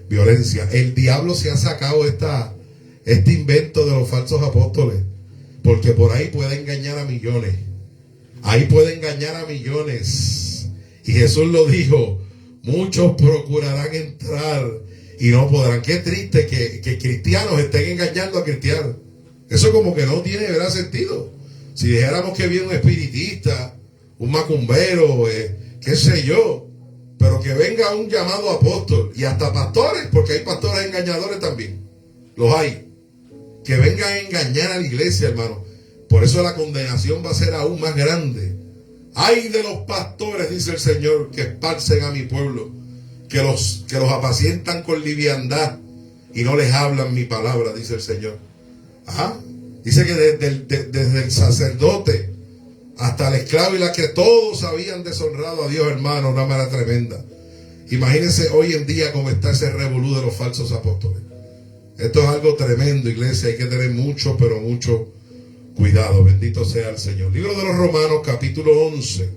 [SPEAKER 3] violencia. El diablo se ha sacado este invento de los falsos apóstoles, porque por ahí puede engañar a millones. Ahí puede engañar a millones. Y Jesús lo dijo, muchos procurarán entrar y no podrán. Qué triste que cristianos estén engañando a cristianos. Eso como que no tiene verdad sentido. Si dijéramos que viene un espiritista, un macumbero, qué sé yo, pero que venga un llamado apóstol y hasta pastores, porque hay pastores engañadores también, los hay, que vengan a engañar a la iglesia, hermano. Por eso la condenación va a ser aún más grande. Ay de los pastores, dice el Señor, que esparcen a mi pueblo, que los apacientan con liviandad y no les hablan mi palabra, dice el Señor. Dice que desde el sacerdote hasta el esclavo y la que todos habían deshonrado a Dios, hermano, una manera tremenda. Imagínense hoy en día cómo está ese revolú de los falsos apóstoles. Esto es algo tremendo, iglesia. Hay que tener mucho, pero mucho cuidado. Bendito sea el Señor. Libro de los Romanos, capítulo 11.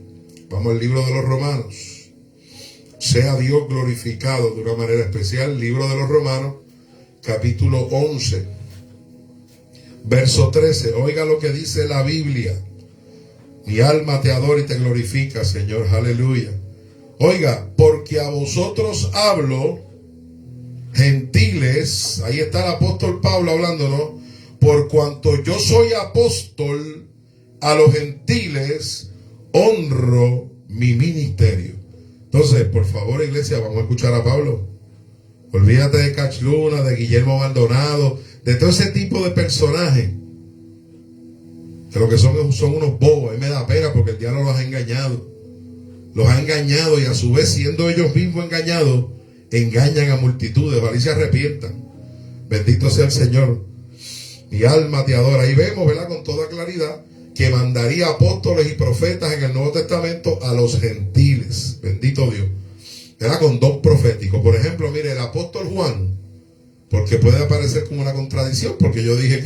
[SPEAKER 3] Vamos al libro de los Romanos. Sea Dios glorificado de una manera especial. Libro de los Romanos, capítulo 11, verso 13. Oiga lo que dice la Biblia. Mi alma te adora y te glorifica, Señor. Aleluya. Oiga, porque a vosotros hablo, gentiles. Ahí está el apóstol Pablo hablando, ¿no? Por cuanto yo soy apóstol a los gentiles, honro mi ministerio. Entonces, por favor, iglesia, vamos a escuchar a Pablo. Olvídate de Cach Luna, de Guillermo Maldonado, de todo ese tipo de personajes, que lo que son unos bobos. A mí me da pena porque el diablo los ha engañado. Los ha engañado y a su vez, siendo ellos mismos engañados, engañan a multitudes. Ojalá y se arrepientan. Bendito sea el Señor. Mi alma te adora. Y vemos, ¿verdad?, con toda claridad, que mandaría apóstoles y profetas en el Nuevo Testamento a los gentiles. Bendito Dios. Era con don profético. Por ejemplo, mire, el apóstol Juan, porque puede aparecer como una contradicción, porque yo dije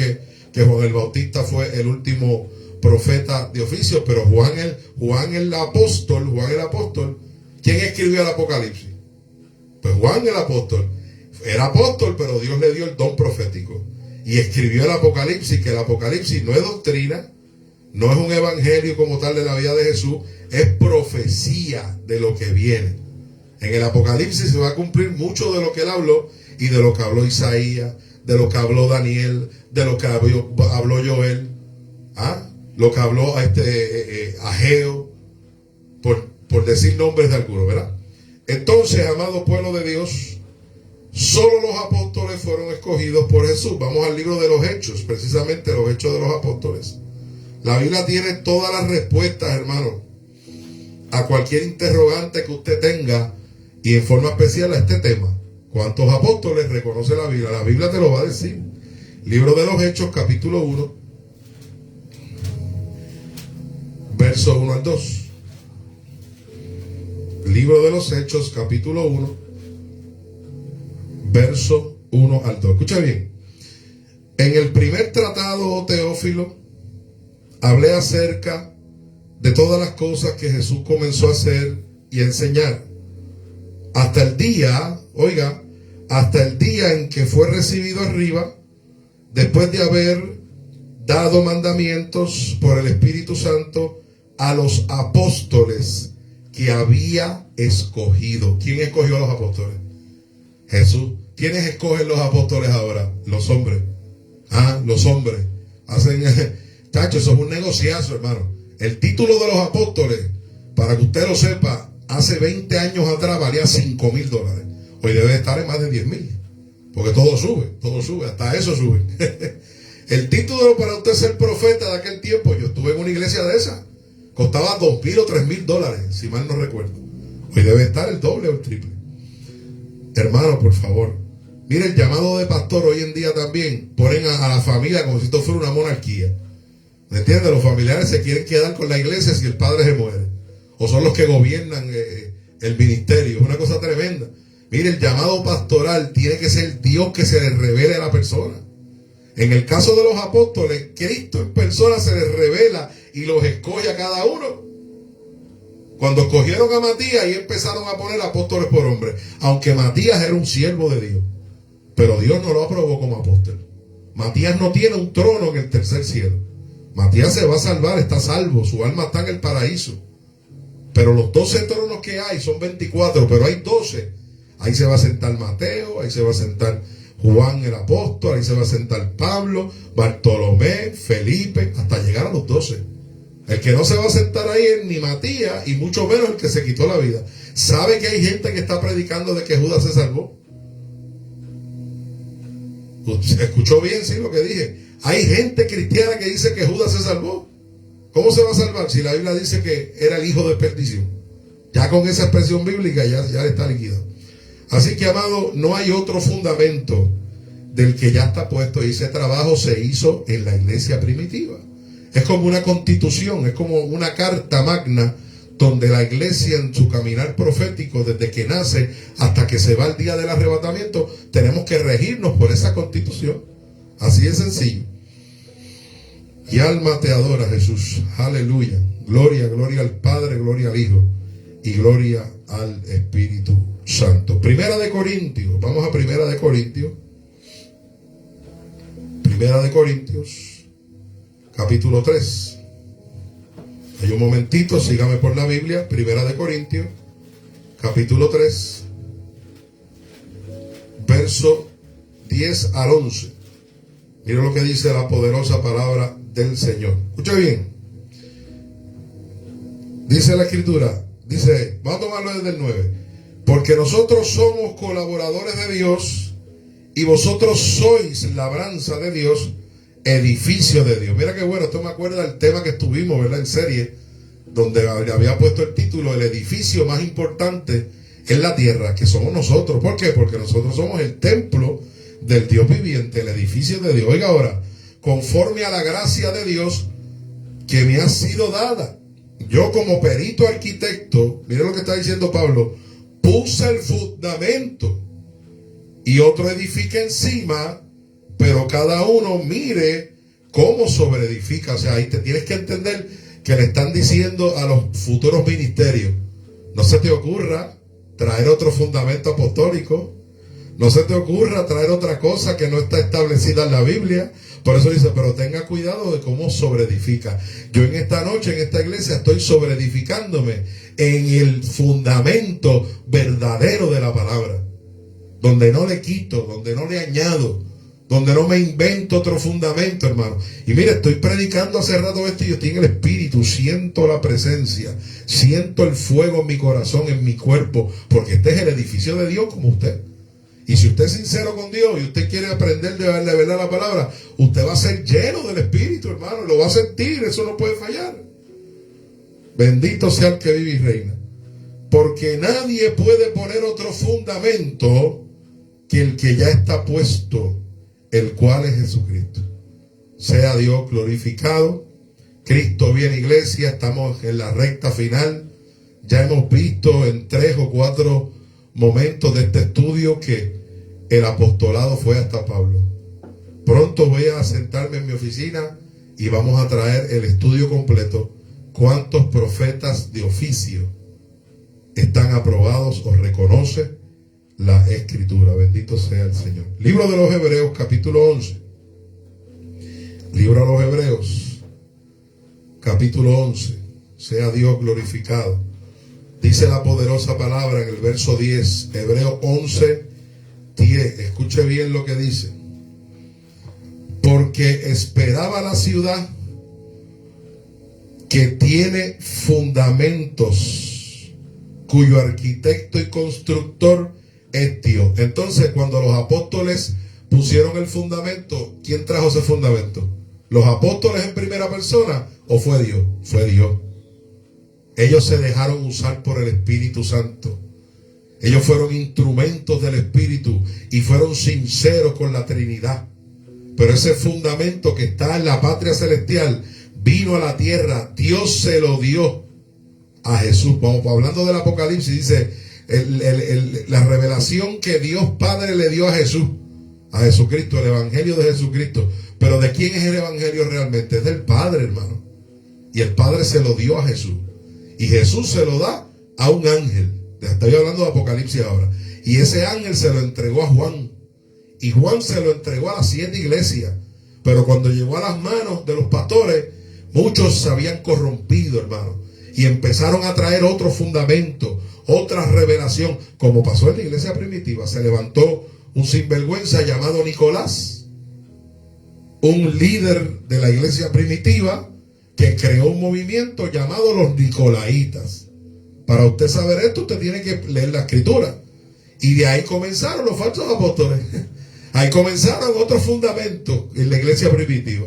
[SPEAKER 3] que Juan el Bautista fue el último profeta de oficio, pero Juan el apóstol, ¿quién escribió el Apocalipsis? Pues Juan el apóstol. Era apóstol, pero Dios le dio el don profético. Y escribió el Apocalipsis, que el Apocalipsis no es doctrina, no es un evangelio como tal de la vida de Jesús, es profecía de lo que viene. En el Apocalipsis se va a cumplir mucho de lo que él habló, y de lo que habló Isaías, de lo que habló Daniel, de lo que habló Joel, lo que habló Ageo, por decir nombres de algunos, ¿verdad? Entonces, amado pueblo de Dios, solo los apóstoles fueron escogidos por Jesús. Vamos al libro de los Hechos, precisamente los Hechos de los Apóstoles. La Biblia tiene todas las respuestas, hermano, a cualquier interrogante que usted tenga, y en forma especial a este tema. ¿Cuántos apóstoles reconoce la Biblia? La Biblia te lo va a decir. Libro de los Hechos, capítulo 1, verso 1 al 2. Libro de los Hechos, capítulo 1, verso 1 al 2. Escucha bien. En el primer tratado, oh Teófilo, hablé acerca de todas las cosas que Jesús comenzó a hacer y a enseñar, hasta el día, oiga, hasta el día en que fue recibido arriba, después de haber dado mandamientos por el Espíritu Santo a los apóstoles que había escogido. ¿Quién escogió a los apóstoles? Jesús. ¿Quiénes escogen los apóstoles ahora? Los hombres. Los hombres. Hacen, tacho, eso es un negociazo, hermano. El título de los apóstoles, para que usted lo sepa, hace 20 años atrás valía $5,000. Hoy debe estar en más de 10,000. Porque todo sube, hasta eso sube. El título para usted ser profeta de aquel tiempo, yo estuve en una iglesia de esa, costaba $2,000 o $3,000, si mal no recuerdo. Hoy debe estar el doble o el triple. Hermano, por favor, mire, el llamado de pastor hoy en día también ponen a la familia como si esto fuera una monarquía. ¿Me entiendes? Los familiares se quieren quedar con la iglesia si el padre se muere, o son los que gobiernan el ministerio. Es una cosa tremenda. Mire, el llamado pastoral tiene que ser Dios que se le revele a la persona. En el caso de los apóstoles, Cristo en persona se les revela y los escoge a cada uno. Cuando escogieron a Matías y empezaron a poner apóstoles por hombre, aunque Matías era un siervo de Dios, pero Dios no lo aprobó como apóstol. Matías no tiene un trono en el tercer cielo. Matías se va a salvar, está salvo, su alma está en el paraíso. Pero los 12 tronos que hay son 24, pero hay 12. Ahí se va a sentar Mateo, ahí se va a sentar Juan el apóstol, ahí se va a sentar Pablo, Bartolomé, Felipe, hasta llegar a los 12. El que no se va a sentar ahí es ni Matías, y mucho menos el que se quitó la vida. ¿Sabe que hay gente que está predicando de que Judas se salvó? ¿Escuchó bien, sí, lo que dije? Hay gente cristiana que dice que Judas se salvó. ¿Cómo se va a salvar si la Biblia dice que era el hijo de perdición? Ya con esa expresión bíblica ya está liquidado. Así que, amado, no hay otro fundamento del que ya está puesto, y ese trabajo se hizo en la iglesia primitiva. Es como una constitución, es como una carta magna donde la iglesia en su caminar profético, desde que nace hasta que se va el día del arrebatamiento, tenemos que regirnos por esa constitución. Así de sencillo. Y alma te adora, Jesús. Aleluya. Gloria, gloria al Padre, gloria al Hijo y gloria al Espíritu Santo. Primera de Corintios. Vamos a Primera de Corintios. Primera de Corintios, capítulo 3. Hay un momentito, sígame por la Biblia. Primera de Corintios, capítulo 3, verso 10 al 11. Mira lo que dice la poderosa palabra del Señor. Escucha bien. Dice la Escritura, dice, vamos a tomarlo desde el 9. Porque nosotros somos colaboradores de Dios y vosotros sois labranza de Dios, edificio de Dios. Mira qué bueno, esto me acuerda del tema que estuvimos, ¿verdad? En serie, donde había puesto el título, el edificio más importante en la tierra, que somos nosotros. ¿Por qué? Porque nosotros somos el templo del Dios viviente, el edificio de Dios. Oiga ahora, conforme a la gracia de Dios que me ha sido dada, yo como perito arquitecto, mire lo que está diciendo Pablo, puse el fundamento y otro edifica encima, pero cada uno mire cómo sobreedifica. O sea, ahí te tienes que entender que le están diciendo a los futuros ministerios, no se te ocurra traer otro fundamento apostólico, no se te ocurra traer otra cosa que no está establecida en la Biblia. Por eso dice, pero tenga cuidado de cómo sobreedifica. Yo en esta noche, en esta iglesia, estoy sobreedificándome en el fundamento verdadero de la palabra, donde no le quito, donde no le añado, donde no me invento otro fundamento, hermano. Y mire, estoy predicando hace rato esto y yo estoy en el Espíritu, siento la presencia, siento el fuego en mi corazón, en mi cuerpo, porque este es el edificio de Dios como usted. Y si usted es sincero con Dios y usted quiere aprender de verdad la palabra, usted va a ser lleno del Espíritu, hermano, lo va a sentir, eso no puede fallar. Bendito sea el que vive y reina. Porque nadie puede poner otro fundamento que el que ya está puesto, el cual es Jesucristo. Sea Dios glorificado. Cristo viene, iglesia, estamos en la recta final. Ya hemos visto en 3 o 4 momentos de este estudio que el apostolado fue hasta Pablo. Pronto voy a sentarme en mi oficina y vamos a traer el estudio completo. ¿Cuántos profetas de oficio están aprobados o reconocen la Escritura? Bendito sea el Señor. Libro de los Hebreos, capítulo 11. Libro de los Hebreos, capítulo 11. Sea Dios glorificado. Dice la poderosa palabra en el verso 10, Hebreos 11, escuche bien lo que dice, porque esperaba la ciudad que tiene fundamentos, cuyo arquitecto y constructor es Dios. Entonces, cuando los apóstoles pusieron el fundamento, ¿quién trajo ese fundamento? ¿Los apóstoles en primera persona o fue Dios? Fue Dios. Ellos se dejaron usar por el Espíritu Santo. Ellos fueron instrumentos del Espíritu y fueron sinceros con la Trinidad. Pero ese fundamento que está en la patria celestial vino a la tierra. Dios se lo dio a Jesús. Vamos hablando del Apocalipsis, dice la revelación que Dios Padre le dio a Jesús, a Jesucristo, el Evangelio de Jesucristo. Pero ¿de quién es el Evangelio realmente? Es del Padre, hermano. Y el Padre se lo dio a Jesús. Y Jesús se lo da a un ángel. Estoy hablando de Apocalipsis ahora. Y ese ángel se lo entregó a Juan. Y Juan se lo entregó a las 7 iglesias. Pero cuando llegó a las manos de los pastores, muchos se habían corrompido, hermano. Y empezaron a traer otro fundamento, otra revelación. Como pasó en la iglesia primitiva. Se levantó un sinvergüenza llamado Nicolás, un líder de la iglesia primitiva, que creó un movimiento llamado los Nicolaitas. Para usted saber esto, usted tiene que leer la Escritura. Y de ahí comenzaron los falsos apóstoles. Ahí comenzaron otros fundamentos en la iglesia primitiva.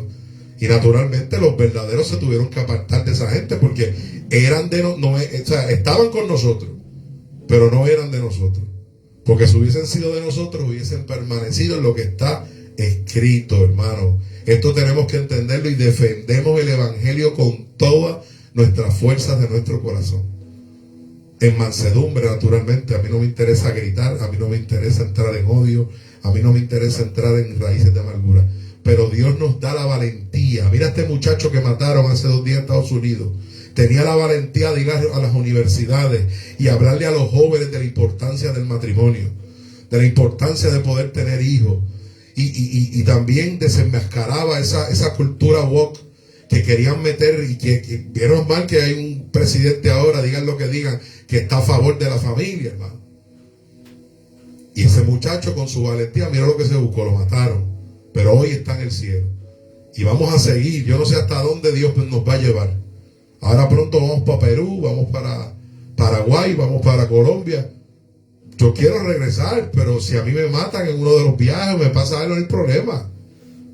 [SPEAKER 3] Y naturalmente los verdaderos se tuvieron que apartar de esa gente, porque eran o sea, estaban con nosotros, pero no eran de nosotros. Porque si hubiesen sido de nosotros, hubiesen permanecido en lo que está escrito, hermano. Esto tenemos que entenderlo y defendemos el Evangelio con todas nuestras fuerzas de nuestro corazón. En mansedumbre, naturalmente. A mí no me interesa gritar, a mí no me interesa entrar en odio, a mí no me interesa entrar en raíces de amargura. Pero Dios nos da la valentía. Mira este muchacho que mataron hace 2 días en Estados Unidos. Tenía la valentía de ir a las universidades y hablarle a los jóvenes de la importancia del matrimonio, de la importancia de poder tener hijos. Y también desenmascaraba esa cultura woke que querían meter, y que vieron mal que hay un presidente ahora, digan lo que digan, que está a favor de la familia, hermano. Y ese muchacho con su valentía, mira lo que se buscó, lo mataron. Pero hoy está en el cielo. Y vamos a seguir. Yo no sé hasta dónde Dios nos va a llevar. Ahora pronto vamos para Perú, vamos para Paraguay, vamos para Colombia. Yo quiero regresar, pero si a mí me matan en uno de los viajes, me pasa algo, no hay problema.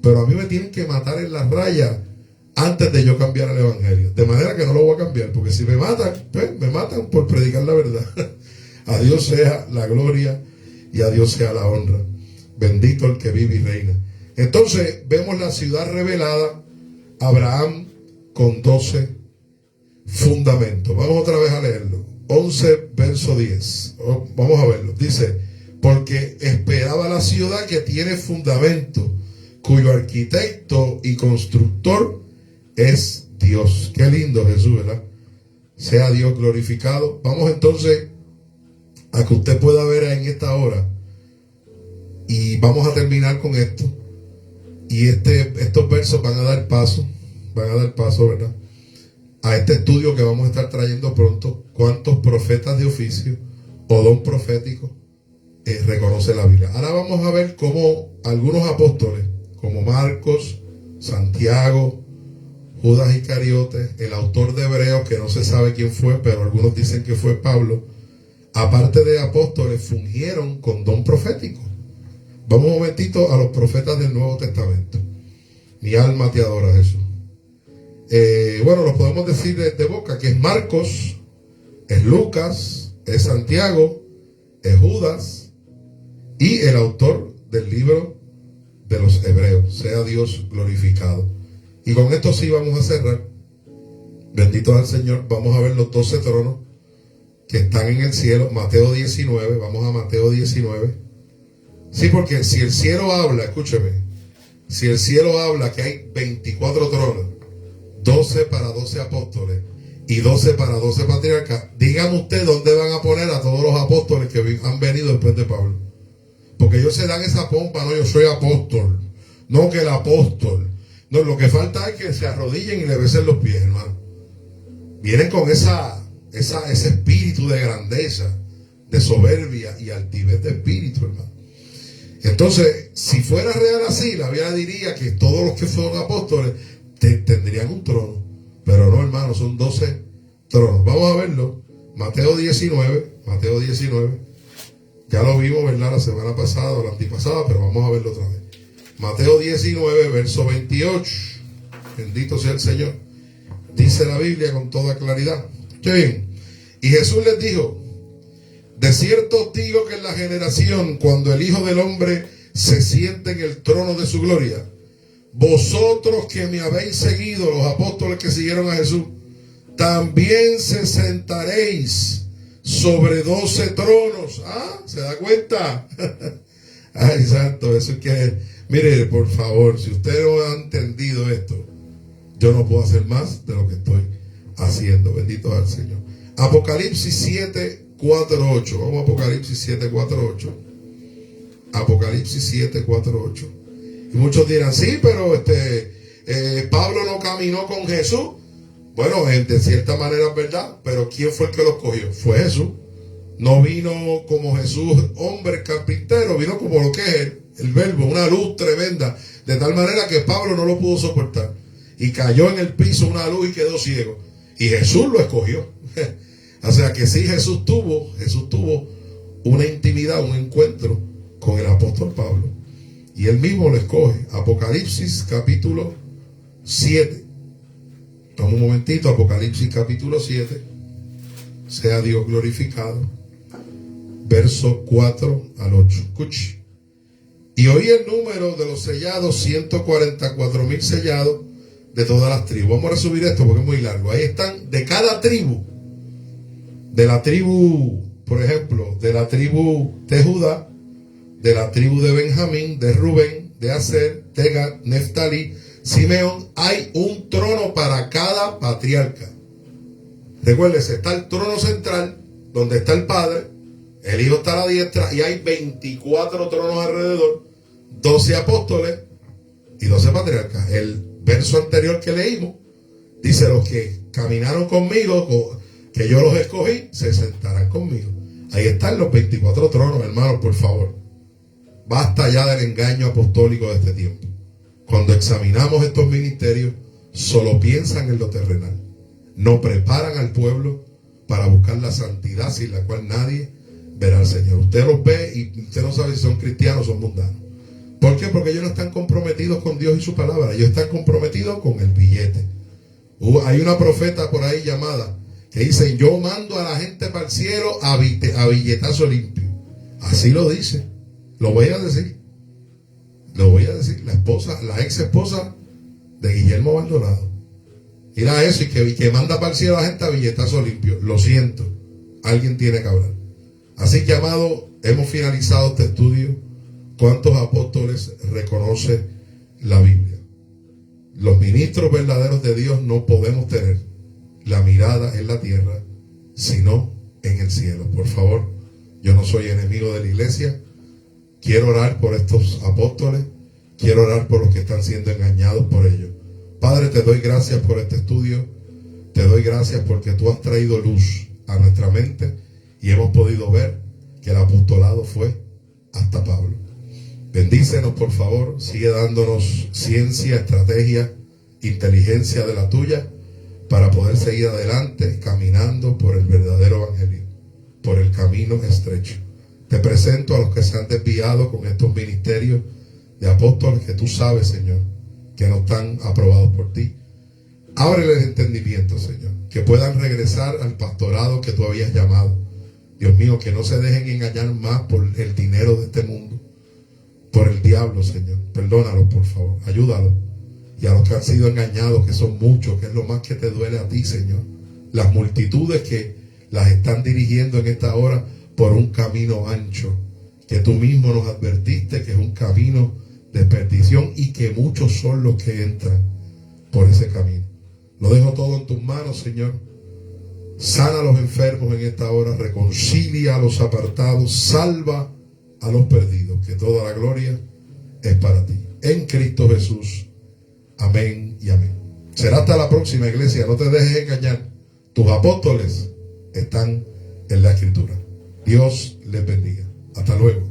[SPEAKER 3] Pero a mí me tienen que matar en la raya antes de yo cambiar el Evangelio. De manera que no lo voy a cambiar, porque si me matan, pues me matan por predicar la verdad. A Dios sea la gloria y a Dios sea la honra. Bendito el que vive y reina. Entonces vemos la ciudad revelada, Abraham con 12 fundamentos. Vamos otra vez a leerlo. 11 verso 10. Vamos a verlo. Dice, porque esperaba la ciudad que tiene fundamento, cuyo arquitecto y constructor es Dios. Qué lindo Jesús, ¿verdad? Sea Dios glorificado. Vamos entonces a que usted pueda ver en esta hora. Y vamos a terminar con esto. Y estos versos van a dar paso, ¿verdad? A este estudio que vamos a estar trayendo pronto. ¿Cuántos profetas de oficio o don profético reconoce la Biblia? Ahora vamos a ver cómo algunos apóstoles, como Marcos, Santiago, Judas Iscariote, el autor de Hebreos, que no se sabe quién fue, pero algunos dicen que fue Pablo, aparte de apóstoles, fungieron con don profético. Vamos un momentito a los profetas del Nuevo Testamento. Mi alma te adora, Jesús. Bueno, los podemos decir de boca, que es Marcos, es Lucas, es Santiago, es Judas y el autor del libro de los Hebreos. Sea Dios glorificado. Y con esto sí vamos a cerrar. Bendito al Señor. Vamos a ver los 12 tronos que están en el cielo. Mateo 19. Vamos a Mateo 19. Sí, porque si el cielo habla, escúcheme, si el cielo habla que hay 24 tronos, 12 para 12 apóstoles y 12 para 12 patriarcas, dígame usted dónde van a poner a todos los apóstoles que han venido después de Pablo. Porque ellos se dan esa pompa, no, yo soy apóstol, no que el apóstol. No, lo que falta es que se arrodillen y le besen los pies, hermano. Vienen con ese espíritu de grandeza, de soberbia y altivez de espíritu, hermano. Entonces, si fuera real así, la Biblia diría que todos los que fueron apóstoles tendrían un trono. Pero no, hermano, son 12 tronos. Vamos a verlo. Mateo 19. Ya lo vimos, ¿verdad? La semana pasada o la antipasada, pero vamos a verlo otra vez. Mateo 19, verso 28. Bendito sea el Señor. Dice la Biblia con toda claridad. Qué bien. Y Jesús les dijo: de cierto os digo que en la generación, cuando el Hijo del Hombre se siente en el trono de su gloria, vosotros que me habéis seguido, los apóstoles que siguieron a Jesús, también se sentaréis sobre 12 tronos. Ah, ¿se da cuenta? Ay, santo, eso es que, mire, por favor, si usted no ha entendido esto, yo no puedo hacer más de lo que estoy haciendo. Bendito sea el Señor. Apocalipsis 7, 4, 8. Vamos a Apocalipsis 7, 4, 8. Apocalipsis 7, 4, 8. Y muchos dirán, sí, pero Pablo no caminó con Jesús. Bueno, de cierta manera es verdad, pero ¿quién fue el que lo escogió? Fue Jesús. No vino como Jesús, hombre carpintero, vino como lo que es él, el verbo, una luz tremenda, de tal manera que Pablo no lo pudo soportar. Y cayó en el piso una luz y quedó ciego. Y Jesús lo escogió. O sea que sí, Jesús tuvo una intimidad, un encuentro con el apóstol Pablo. Y él mismo lo escoge. Apocalipsis capítulo 7. Toma un momentito, Apocalipsis capítulo 7. Sea Dios glorificado. Verso 4 al 8. Escuche. Y oí el número de los sellados, 144,000 sellados de todas las tribus. Vamos a resumir esto porque es muy largo. Ahí están de cada tribu. De la tribu, por ejemplo, de la tribu de Judá, de la tribu de Benjamín, de Rubén, de Aser, de Gad, Neftalí, Simeón, hay un trono para cada patriarca. Recuérdese, está el trono central, donde está el Padre, el Hijo está a la diestra, y hay 24 tronos alrededor, 12 apóstoles y 12 patriarcas. El verso anterior que leímos dice: los que caminaron conmigo, que yo los escogí, se sentarán conmigo. Ahí están los 24 tronos, hermanos, por favor. Basta ya del engaño apostólico de este tiempo. Cuando examinamos estos ministerios, solo piensan en lo terrenal. No preparan al pueblo para buscar la santidad sin la cual nadie verá al Señor. Usted los ve y usted no sabe si son cristianos o son mundanos. ¿Por qué? Porque ellos no están comprometidos con Dios y su palabra. Ellos están comprometidos con el billete. Hay una profeta por ahí llamada que dice: yo mando a la gente para el cielo a billetazo limpio. Así lo dice. Lo voy a decir. La ex esposa de Guillermo Maldonado. Mira eso, y que manda para el cielo a la gente a billetazo limpio. Lo siento. Alguien tiene que hablar. Así que, amado, hemos finalizado este estudio. ¿Cuántos apóstoles reconoce la Biblia? Los ministros verdaderos de Dios no podemos tener la mirada en la tierra, sino en el cielo. Por favor, yo no soy enemigo de la iglesia. Quiero orar por estos apóstoles. Quiero orar por los que están siendo engañados por ellos. Padre, te doy gracias por este estudio. Te doy gracias porque tú has traído luz a nuestra mente y hemos podido ver que el apostolado fue hasta Pablo. Bendícenos, por favor. Sigue dándonos ciencia, estrategia, inteligencia de la tuya para poder seguir adelante caminando por el verdadero evangelio, por el camino estrecho. Te presento a los que se han desviado con estos ministerios de apóstoles que tú sabes, Señor, que no están aprobados por ti. Ábreles entendimiento, Señor, que puedan regresar al pastorado que tú habías llamado. Dios mío, que no se dejen engañar más por el dinero de este mundo, por el diablo, Señor. Perdónalos, por favor, ayúdalos. Y a los que han sido engañados, que son muchos, que es lo más que te duele a ti, Señor. Las multitudes que las están dirigiendo en esta hora por un camino ancho, que tú mismo nos advertiste que es un camino de perdición y que muchos son los que entran por ese camino. Lo dejo todo en tus manos, Señor. Sana a los enfermos en esta hora, reconcilia a los apartados, salva a los perdidos, que toda la gloria es para ti. En Cristo Jesús. Amén y amén. Será hasta la próxima, iglesia. No te dejes engañar. Tus apóstoles están en la Escritura. Dios les bendiga. Hasta luego.